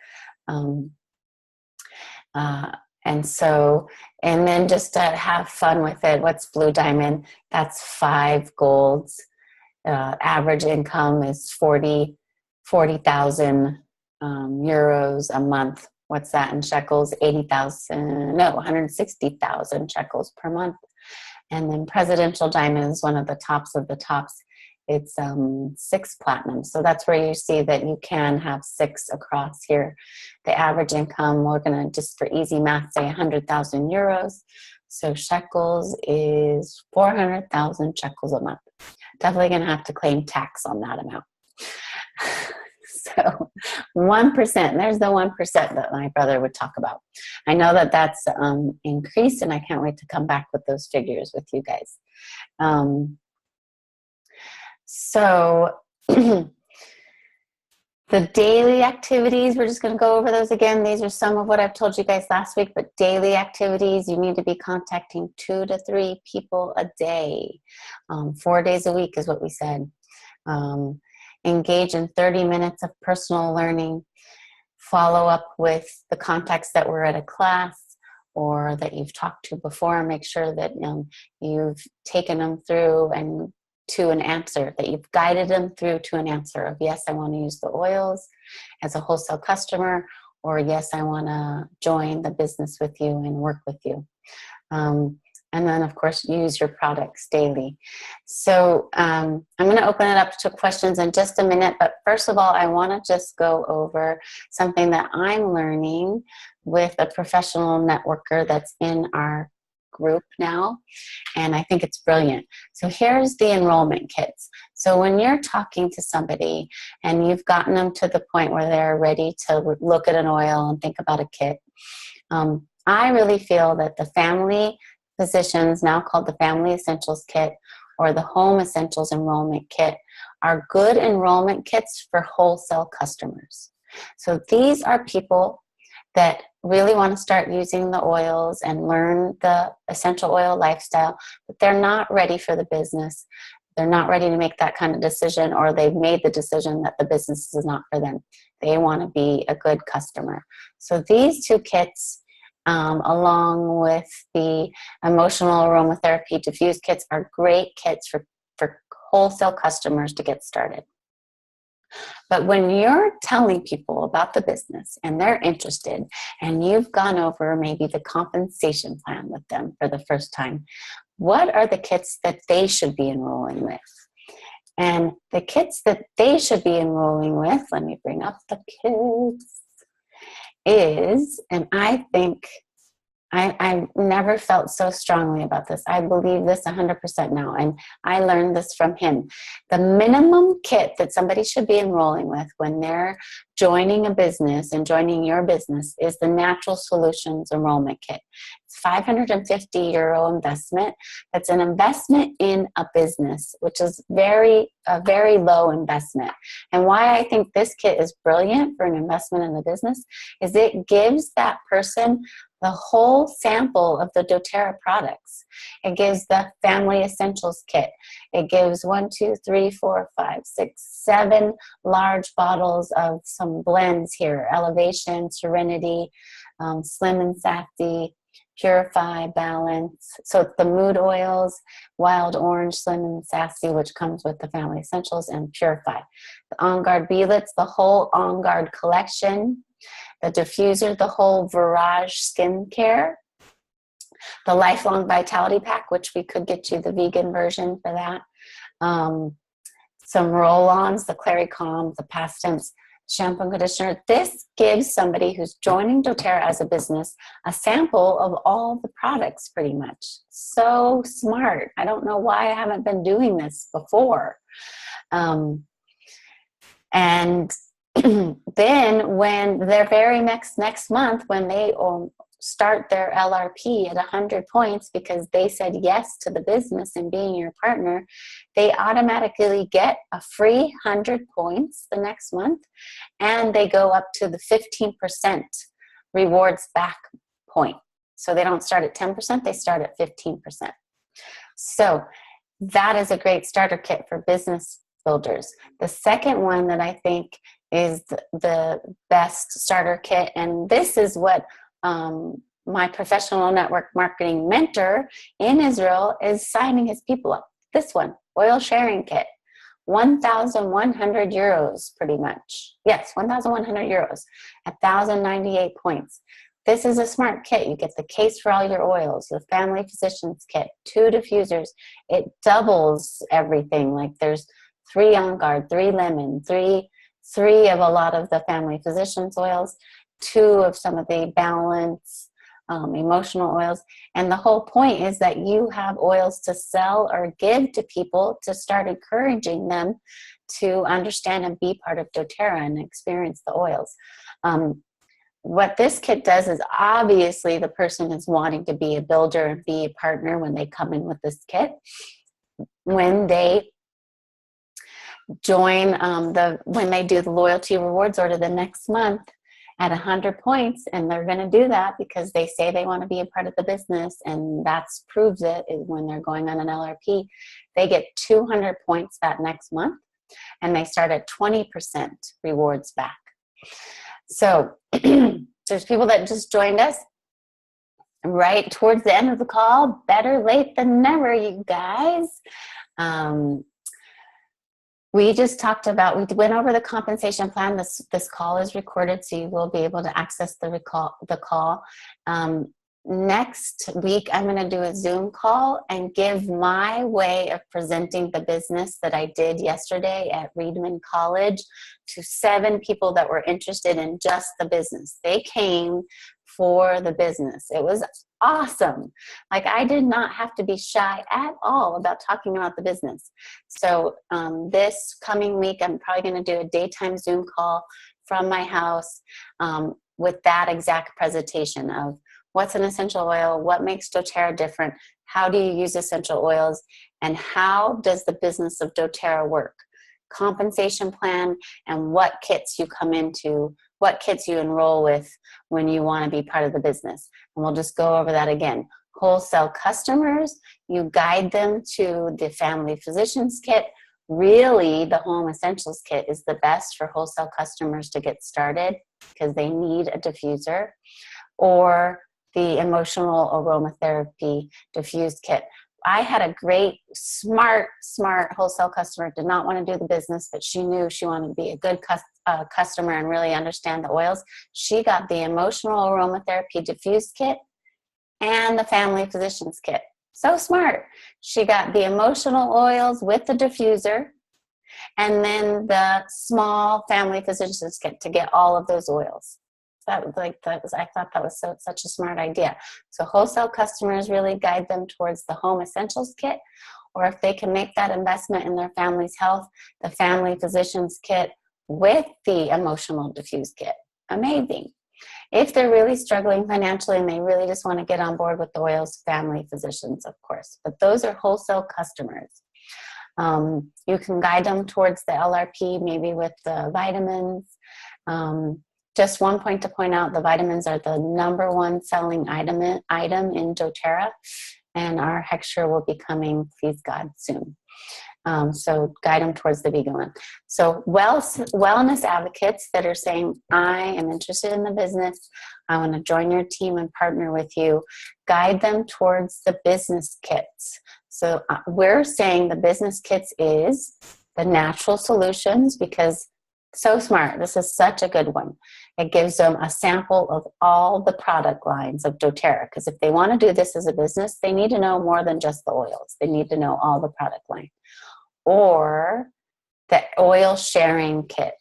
And then just to have fun with it. What's blue diamond? That's 5 golds. average income is 40,000 euros a month. What's that in shekels? 160,000 shekels per month. And then Presidential Diamond is one of the tops of the tops. It's 6 platinum. So that's where you see that you can have 6 across here. The average income, we're going to, just for easy math, say 100,000 euros. So shekels is 400,000 shekels a month. Definitely going to have to claim tax on that amount. So 1%, there's the 1% that my brother would talk about. I know that that's increased, and I can't wait to come back with those figures with you guys. So the daily activities, we're just going to go over those again. These are some of what I've told you guys last week, but daily activities, you need to be contacting 2 to 3 people a day. 4 days a week is what we said. Engage in 30 minutes of personal learning. Follow up with the contacts that were at a class or that you've talked to before. Make sure that you've taken them through and to an answer, that you've guided them through to an answer of, yes, I want to use the oils as a wholesale customer, or yes, I want to join the business with you and work with you. And then, of course, use your products daily. So I'm going to open it up to questions in just a minute. But first of all, I want to just go over something that I'm learning with a professional networker that's in our group now. And I think it's brilliant. So here's the enrollment kits. So when you're talking to somebody and you've gotten them to the point where they're ready to look at an oil and think about a kit, I really feel that the family physicians, now called the Family Essentials Kit or the Home Essentials Enrollment Kit, are good enrollment kits for wholesale customers. So these are people that really want to start using the oils and learn the essential oil lifestyle, but they're not ready for the business. They're not ready to make that kind of decision, or they've made the decision that the business is not for them. They want to be a good customer. So these 2 kits, along with the emotional aromatherapy diffuse kits, are great kits for wholesale customers to get started. But when you're telling people about the business and they're interested and you've gone over maybe the compensation plan with them for the first time, what are the kits that they should be enrolling with? And the kits that they should be enrolling with, let me bring up the kits, is, and I think I never felt so strongly about this. I believe this 100% now, and I learned this from him. The minimum kit that somebody should be enrolling with when they're joining a business and joining your business is the Natural Solutions Enrollment Kit. It's €550 investment. That's an investment in a business, which is a very low investment. And why I think this kit is brilliant for an investment in the business is it gives that person the whole sample of the Doterra products. It gives the Family Essentials Kit. It gives 7 large bottles of some blends here: Elevation, Serenity, Slim and Sassy, Purify, Balance. So it's the mood oils, Wild Orange, Slim and Sassy, which comes with the Family Essentials, and Purify. The On Guard Belets, the whole On Guard collection. The diffuser, the whole Virage skincare. The Lifelong Vitality Pack, which we could get you the vegan version for that. Some roll-ons, the Clary Calm, the Past Tense shampoo and conditioner. This gives somebody who's joining Doterra as a business a sample of all the products pretty much. So smart. I don't know why I haven't been doing this before. And then when their very next month, when they start their LRP at 100 points because they said yes to the business and being your partner, they automatically get a free 100 points the next month, and they go up to the 15% rewards back point. So they don't start at 10%, they start at 15%. So that is a great starter kit for business builders. The second one that I think is the best starter kit, and this is what my professional network marketing mentor in Israel is signing his people up. This one, Oil Sharing Kit. 1,100 euros, pretty much. Yes, 1,100 euros, 1,098 points. This is a smart kit. You get the case for all your oils, the family physicians kit, 2 diffusers. It doubles everything. Like there's 3 On Guard, 3 lemon, three of a lot of the family physicians oils, 2 of some of the balance emotional oils. And the whole point is that you have oils to sell or give to people to start encouraging them to understand and be part of doTERRA and experience the oils. What this kit does is obviously the person is wanting to be a builder and be a partner when they come in with this kit. When they join when they do the loyalty rewards order the next month at 100 points, and they're going to do that because they say they want to be a part of the business, and that proves it is when they're going on an LRP, they get 200 points that next month, and they start at 20% rewards back. So there's people that just joined us right towards the end of the call. Better late than never, you guys. We just talked about, we went over the compensation plan. This call is recorded, so you will be able to access the call. Next week, I'm going to do a Zoom call and give my way of presenting the business that I did yesterday at Reedman College to 7 people that were interested in just the business. They came for the business. It was awesome. Like, I did not have to be shy at all about talking about the business. So this coming week, I'm probably going to do a daytime Zoom call from my house with that exact presentation of what's an essential oil, what makes doTERRA different, how do you use essential oils, and how does the business of doTERRA work? Compensation plan, and what kits you come into, what kits you enroll with when you want to be part of the business. And we'll just go over that again. Wholesale customers, you guide them to the family physicians kit. Really, the home essentials kit is the best for wholesale customers to get started because they need a diffuser. Or the emotional aromatherapy diffused kit. I had a great, smart wholesale customer, did not want to do the business, but she knew she wanted to be a good customer and really understand the oils. She got the emotional aromatherapy diffused kit and the family physicians kit. So smart. She got the emotional oils with the diffuser and then the small family physicians kit to get all of those oils. I thought that was such a smart idea. So wholesale customers, really guide them towards the home essentials kit, or if they can make that investment in their family's health, the family physicians kit with the emotional diffuse kit. Amazing. If they're really struggling financially and they really just want to get on board with the oils, family physicians, of course. But those are wholesale customers. You can guide them towards the LRP, maybe with the vitamins. Just one point to point out, the vitamins are the #1 selling item in doTERRA, and our Hexture will be coming, please God, soon. So guide them towards the vegan one. So wellness advocates that are saying, I am interested in the business, I want to join your team and partner with you, guide them towards the business kits. So we're saying the business kits is the natural solutions, because so smart. This is such a good one. It gives them a sample of all the product lines of doTERRA, because if they want to do this as a business, they need to know more than just the oils. They need to know all the product line. Or the oil sharing kit.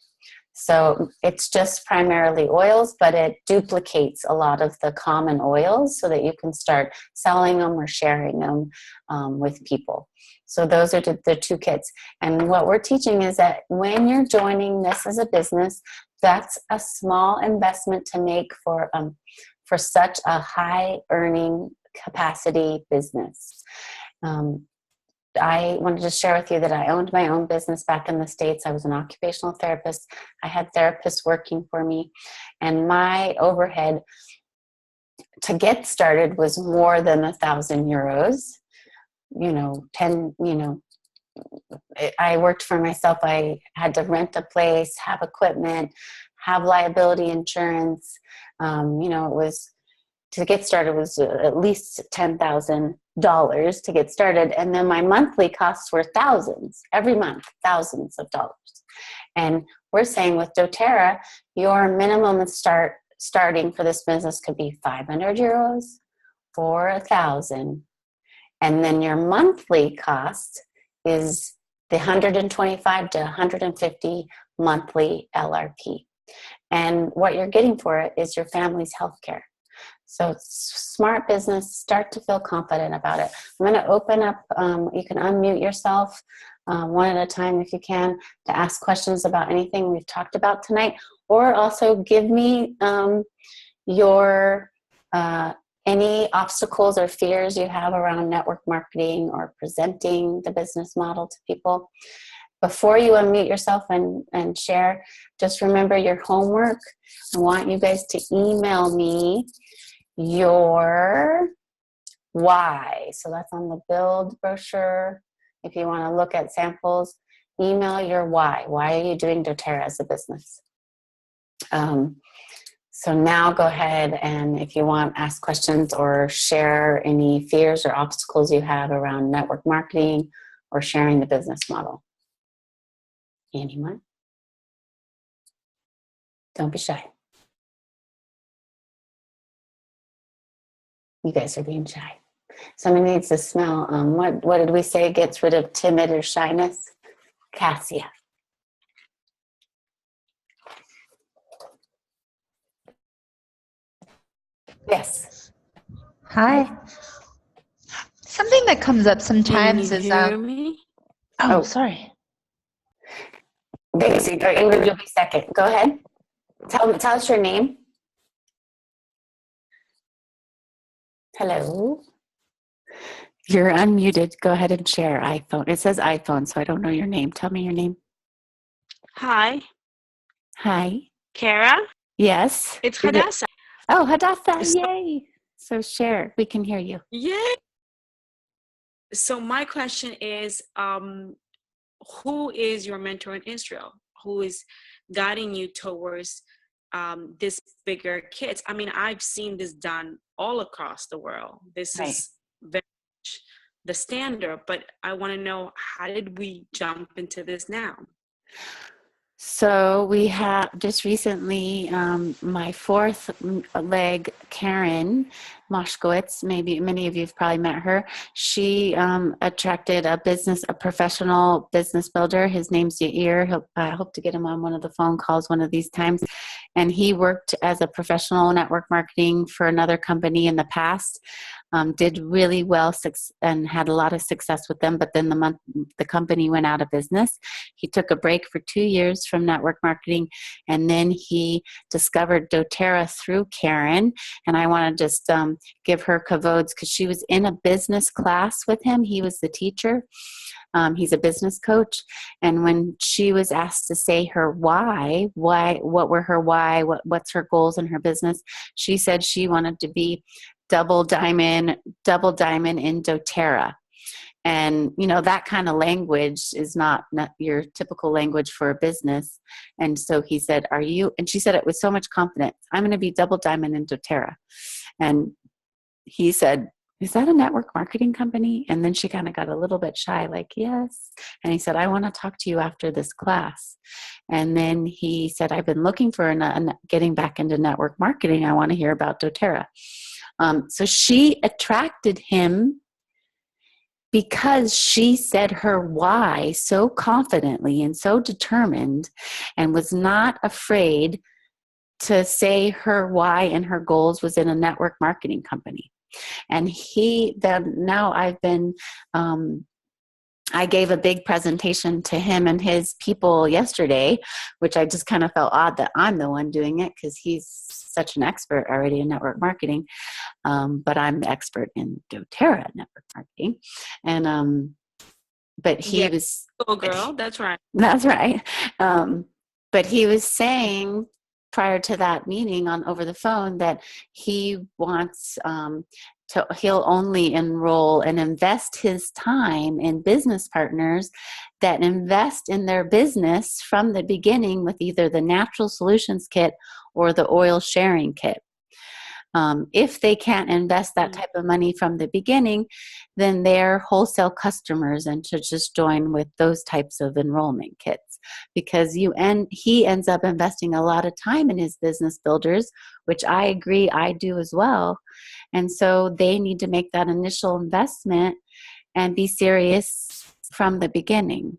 So it's just primarily oils, but it duplicates a lot of the common oils so that you can start selling them or sharing them with people. So those are the 2 kits. And what we're teaching is that when you're joining this as a business, that's a small investment to make for such a high earning capacity business. I wanted to share with you that I owned my own business back in the States. I was an occupational therapist. I had therapists working for me, and my overhead to get started was more than 1,000 euros. I worked for myself. I had to rent a place, have equipment, have liability insurance. It was, to get started was at least 10,000 dollars to get started. And then my monthly costs were thousands, every month, thousands of dollars. And we're saying with Doterra, your minimum starting for this business could be 500 euros or 1,000. And then your monthly cost is the 125 to 150 monthly LRP. And what you're getting for it is your family's health care. So smart business, start to feel confident about it. I'm going to open up, you can unmute yourself one at a time if you can, to ask questions about anything we've talked about tonight, or also give me your any obstacles or fears you have around network marketing or presenting the business model to people. Before you unmute yourself and share, just remember your homework. I want you guys to email me your why. So that's on the build brochure. If you want to look at samples, email your why. Why are you doing Doterra as a business? So now go ahead and if you want, ask questions or share any fears or obstacles you have around network marketing or sharing the business model. Anyone? Don't be shy. You guys are being shy. Somebody needs to smell, what did we say gets rid of timid or shyness? Cassia. Yes. Hi. Something that comes up sometimes Can you hear me? Oh, sorry. Daisy, or Ingrid, you'll be second. Go ahead. Tell us your name. Hello. You're unmuted. Go ahead and share iPhone. It says iPhone, so I don't know your name. Tell me your name. Hi, Hi. Kara. Yes. It's Hadassah. Oh, Hadassah. So- Yay. So share. We can hear you. Yay! So my question is, who is your mentor in Israel? Who is guiding you towards this bigger kids? I mean, I've seen this done all across the world. This Right. is very much the standard, but I want to know, how did we jump into this now? So we have just recently, my fourth leg, Karen Moshkowitz, maybe many of you have probably met her. She attracted a professional business builder. His name's Yair. I hope to get him on one of the phone calls one of these times. And he worked as a professional network marketing for another company in the past. Did really well and had a lot of success with them, but then the company went out of business. He took a break for 2 years from network marketing, and then he discovered Doterra through Karen. And I want to just give her kavodes because she was in a business class with him. He was the teacher. He's a business coach. And when she was asked to say her why, what were her why, what's her goals in her business, she said she wanted to be double diamond in Doterra. And, you know, that kind of language is not your typical language for a business. And so he said, are you? And she said it with so much confidence, I'm going to be double diamond in Doterra. And he said, is that a network marketing company? And then she kind of got a little bit shy, like, yes. And he said, I want to talk to you after this class. And then he said, I've been looking for getting back into network marketing. I want to hear about Doterra. So she attracted him because she said her why so confidently and so determined and was not afraid to say her why and her goals was in a network marketing company. And I gave a big presentation to him and his people yesterday, which I just kind of felt odd that I'm the one doing it because he's such an expert already in network marketing. But I'm the expert in Doterra network marketing. And, but he was. Oh, girl, that's right. That's right. But he was saying prior to that meeting over the phone that he wants he'll only enroll and invest his time in business partners that invest in their business from the beginning with either the natural solutions kit or the oil sharing kit. If they can't invest that type of money from the beginning, then they're wholesale customers and should just join with those types of enrollment kits, because he ends up investing a lot of time in his business builders, which I agree I do as well. And so they need to make that initial investment and be serious from the beginning.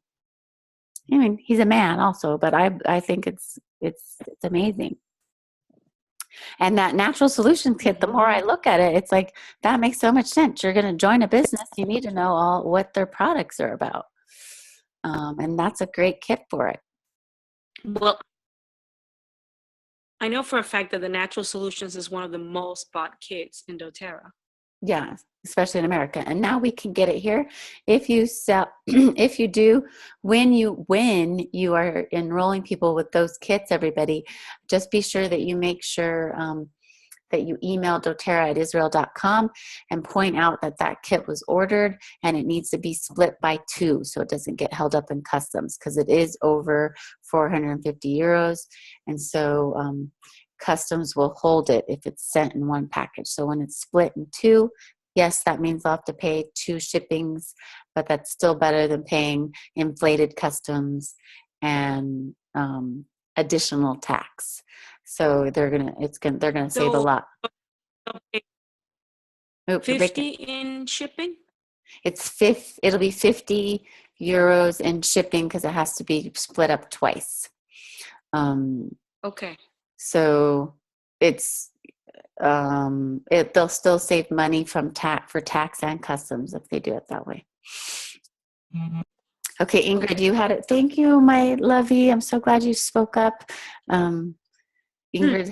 I mean, he's a man also, but I think it's amazing. And that natural solutions kit, the more I look at it, it's like, that makes so much sense. You're going to join a business, you need to know all what their products are about. And that's a great kit for it. Well, I know for a fact that the Natural Solutions is one of the most bought kits in doTERRA. Yeah, especially in America. And now we can get it here. If you sell, when you are enrolling people with those kits, everybody, just be sure that you make sure that you email doterra@israel.com and point out that kit was ordered and it needs to be split by 2 so it doesn't get held up in customs, because it is over 450 euros. And so customs will hold it if it's sent in one package. So when it's split in 2, yes, that means I'll have to pay 2 shippings, but that's still better than paying inflated customs and additional tax. So they're gonna save a lot. So 50 in shipping? It'll be 50 euros in shipping because it has to be split up twice. Okay. So it's they'll still save money for tax and customs if they do it that way. Okay, Ingrid, you had it. Thank you, my lovey. I'm so glad you spoke up. Ingrid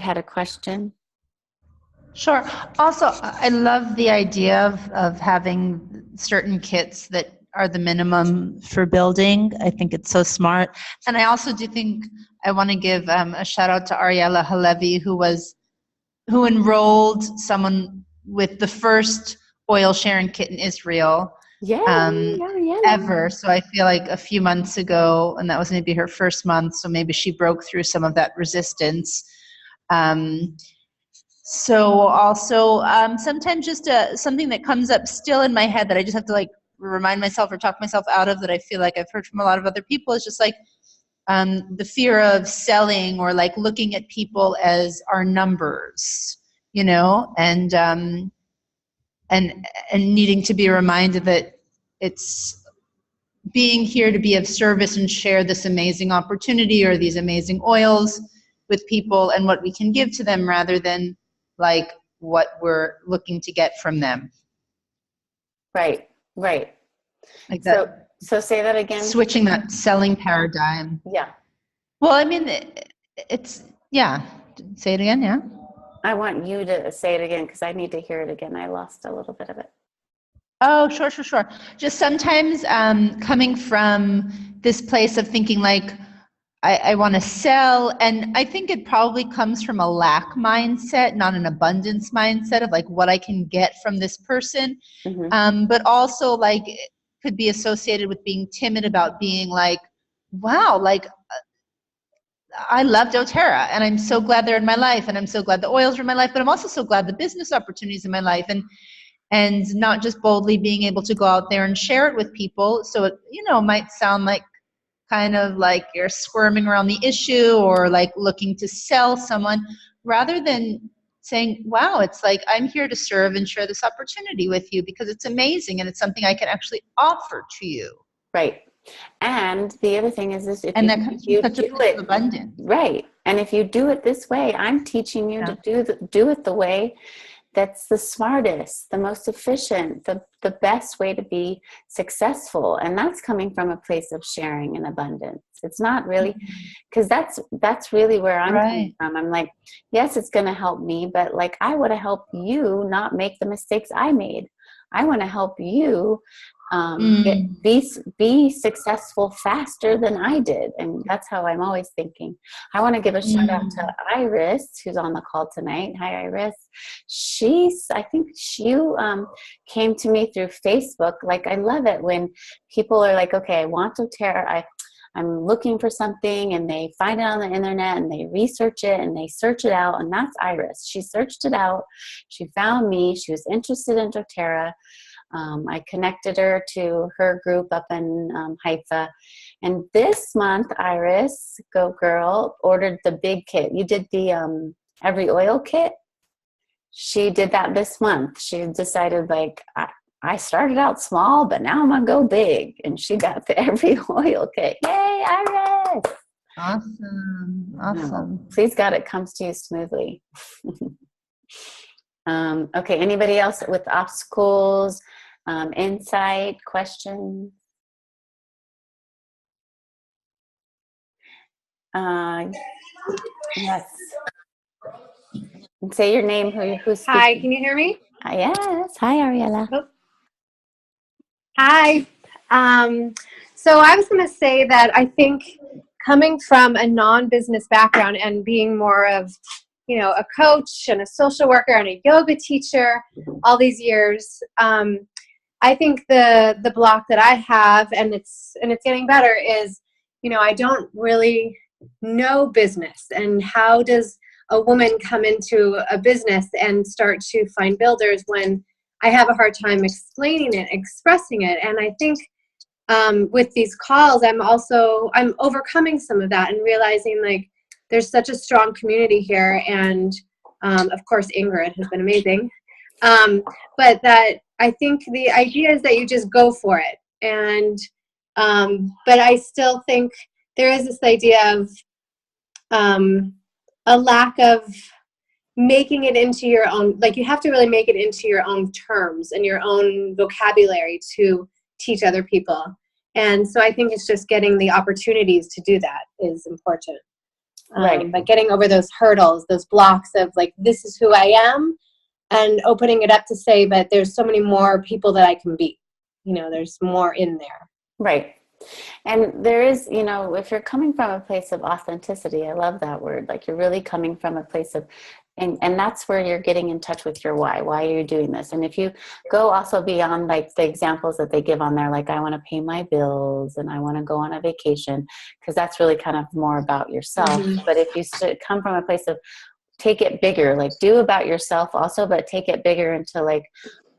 had a question. Sure. Also, I love the idea of having certain kits that are the minimum for building. I think it's so smart. And I also do think I want to give a shout out to Ariella Halevi, who enrolled someone with the first oil sharing kit in Israel ever. So I feel like a few months ago, and that was maybe her first month, so maybe she broke through some of that resistance. So also sometimes just something that comes up still in my head that I just have to like remind myself or talk myself out of, that I feel like I've heard from a lot of other people, is just like the fear of selling or like looking at people as our numbers, you know, and needing to be reminded that it's being here to be of service and share this amazing opportunity or these amazing oils with people and what we can give to them, rather than like what we're looking to get from them. Right. Like that. So say that again. Switching that selling paradigm. Yeah. Well, I mean, it's, yeah. Say it again, yeah. I want you to say it again because I need to hear it again. I lost a little bit of it. Oh, sure. Just sometimes coming from this place of thinking like, I want to sell, and I think it probably comes from a lack mindset, not an abundance mindset of like what I can get from this person, but also like it could be associated with being timid about being like, wow, like I love doTERRA and I'm so glad they're in my life, and I'm so glad the oils are in my life, but I'm also so glad the business opportunities in my life, and not just boldly being able to go out there and share it with people. So it, you know, might sound like kind of like you're squirming around the issue or like looking to sell someone, rather than saying, wow, it's like I'm here to serve and share this opportunity with you because it's amazing and it's something I can actually offer to you. Right. And the other thing is this, if and that comes from such a place of abundance. Right. And if you do it this way, I'm teaching you to do it the way that's the smartest, the most efficient, the best way to be successful. And that's coming from a place of sharing and abundance. It's not really, because that's really where I'm coming from. I'm like, yes, it's going to help me, but like I want to help you not make the mistakes I made. I want to help you be successful faster than I did. And that's how I'm always thinking. I want to give a shout out to Iris, who's on the call tonight. Hi, Iris. I think she came to me through Facebook. Like, I love it when people are like, okay, I want doTERRA. I'm looking for something and they find it on the internet and they research it and they search it out. And that's Iris. She searched it out. She found me. She was interested in doTERRA. I connected her to her group up in Haifa. And this month, Iris, go girl, ordered the big kit. You did the every oil kit? She did that this month. She decided, like, I started out small, but now I'm going to go big. And she got the every oil kit. Yay, Iris! Awesome. Awesome. Please God, it comes to you smoothly. Okay, anybody else with obstacles, insight, questions? Yes. And say your name, who's speaking. Hi, can you hear me? Yes. Hi, Ariella. Oh. Hi. So I was going to say that I think coming from a non-business background and being more of, you know, a coach and a social worker and a yoga teacher all these years, I think the block that I have, and it's getting better, is, you know, I don't really know business, and how does a woman come into a business and start to find builders when I have a hard time explaining it, expressing it. And I think with these calls, I'm overcoming some of that and realizing, like, there's such a strong community here. And of course, Ingrid has been amazing. But that I think the idea is that you just go for it. And but I still think there is this idea of a lack of making it into your own, like, you have to really make it into your own terms and your own vocabulary to teach other people. And so I think it's just getting the opportunities to do that is important. Right. But getting over those hurdles, those blocks of, like, this is who I am, and opening it up to say, but there's so many more people that I can be. You know, there's more in there. Right. And there is, you know, if you're coming from a place of authenticity, I love that word, like you're really coming from a place of, and that's where you're getting in touch with your why. Why are you doing this? And if you go also beyond, like, the examples that they give on there, like, I want to pay my bills and I want to go on a vacation, because that's really kind of more about yourself. Mm-hmm. But if you come from a place of take it bigger, like do about yourself also, but take it bigger into, like,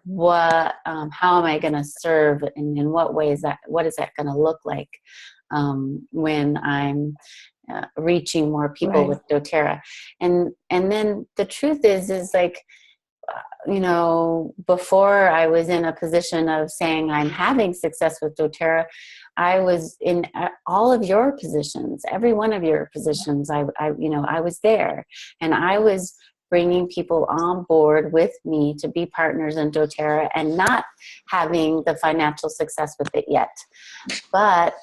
what, how am I going to serve, and in what way is that, what is that going to look like when I'm reaching more people Right. with doTERRA. And then the truth is like, you know, before I was in a position of saying I'm having success with doTERRA, I was in all of your positions, every one of your positions. I was there, and I was bringing people on board with me to be partners in doTERRA, and not having the financial success with it yet. But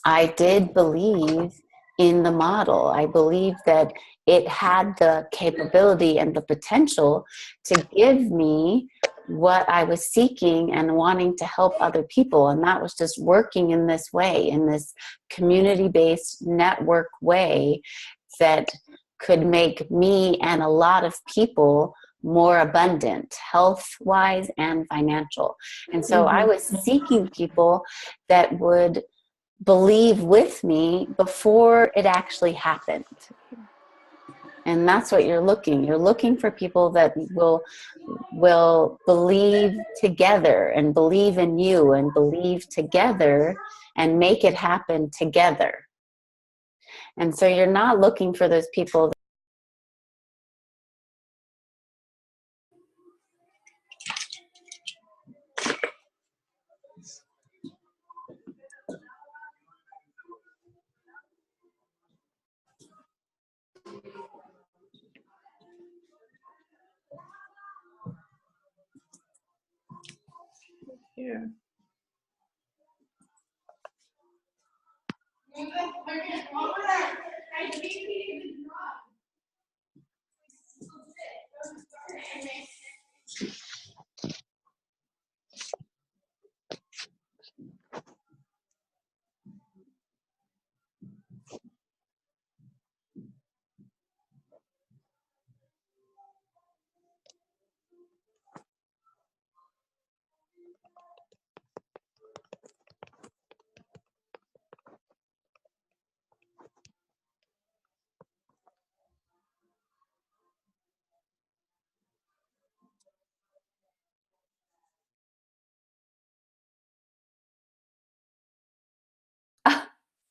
I did believe in the model. I believed that it had the capability and the potential to give me what I was seeking and wanting to help other people. And that was just working in this way, in this community-based network way that could make me and a lot of people more abundant, health-wise and financial. And so I was seeking people that would believe with me before it actually happened. And that's what you're looking for, people that will believe together and believe in you and believe together and make it happen together. And so you're not looking for those people Yeah.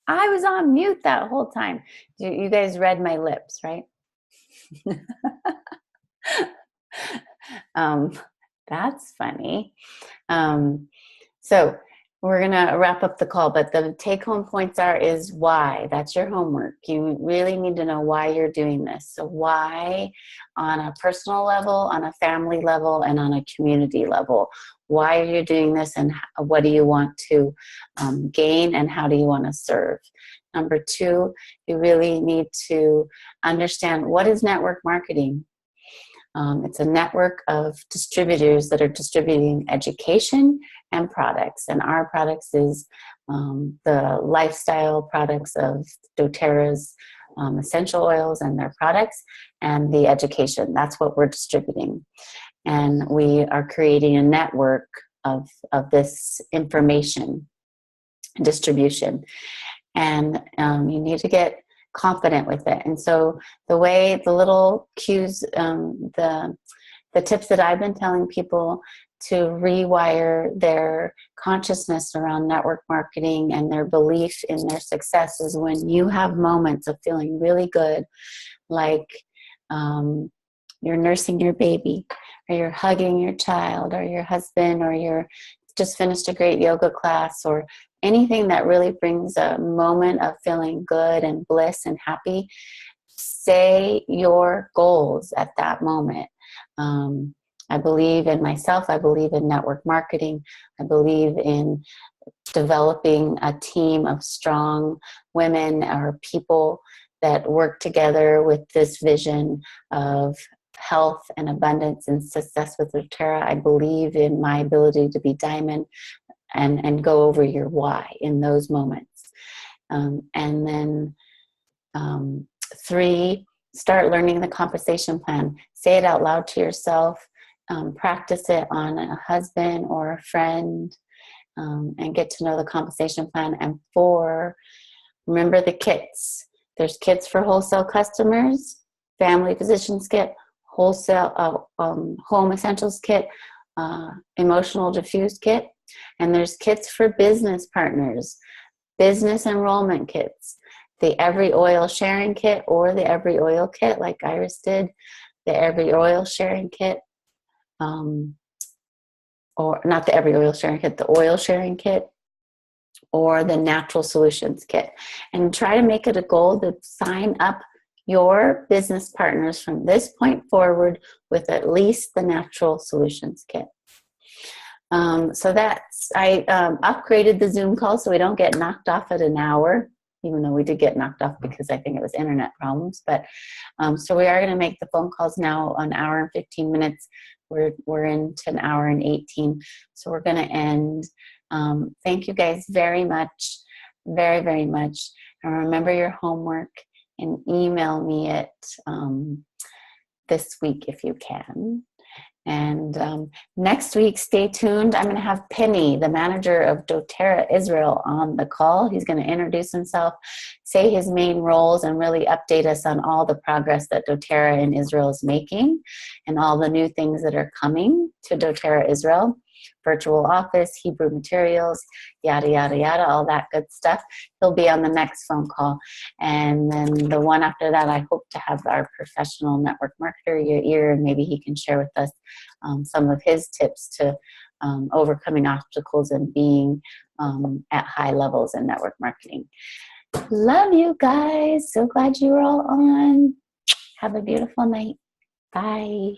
I was on mute that whole time. You guys read my lips, right? That's funny. So we're going to wrap up the call, but the take-home points is why. That's your homework. You really need to know why you're doing this. So why on a personal level, on a family level, and on a community level. Why are you doing this, and what do you want to gain, and how do you want to serve? Number 2, you really need to understand, what is network marketing? It's a network of distributors that are distributing education and products. And our products is the lifestyle products of Doterra's essential oils and their products, and the education. That's what we're distributing. And we are creating a network of this information distribution. And you need to get confident with it. And so the little cues, the tips that I've been telling people to rewire their consciousness around network marketing and their belief in their success is when you have moments of feeling really good, like you're nursing your baby, or you're hugging your child or your husband, or you're just finished a great yoga class, or anything that really brings a moment of feeling good and bliss and happy. Say your goals at that moment. I believe in myself. I believe in network marketing. I believe in developing a team of strong women or people that work together with this vision of health and abundance and success with Doterra. I believe in my ability to be diamond, and go over your why in those moments. And then 3, start learning the compensation plan. Say it out loud to yourself. Practice it on a husband or a friend, and get to know the compensation plan. And 4, remember the kits. There's kits for wholesale customers, family physicians kit, wholesale home essentials kit, emotional diffuse kit. And there's kits for business partners, business enrollment kits, the Every Oil sharing kit, or the Every Oil kit like Iris did, the Every Oil sharing kit, or not the Every Oil sharing kit, the oil sharing kit, or the natural solutions kit. And try to make it a goal to sign up your business partners from this point forward with at least the natural solutions kit. So I upgraded the Zoom call so we don't get knocked off at an hour, even though we did get knocked off because I think it was internet problems. But so we are going to make the phone calls now an hour and 15 minutes. We're into an hour and 18. So we're going to end. Thank you guys very much, very, very much. And remember your homework, and email me it this week if you can. And next week, stay tuned. I'm going to have Penny, the manager of Doterra Israel, on the call. He's going to introduce himself, say his main roles, and really update us on all the progress that Doterra in Israel is making and all the new things that are coming to Doterra Israel. Virtual office, Hebrew materials, yada, yada, yada, all that good stuff. He'll be on the next phone call. And then the one after that, I hope to have our professional network marketer, Yair, and maybe he can share with us some of his tips to overcoming obstacles and being at high levels in network marketing. Love you guys. So glad you were all on. Have a beautiful night. Bye.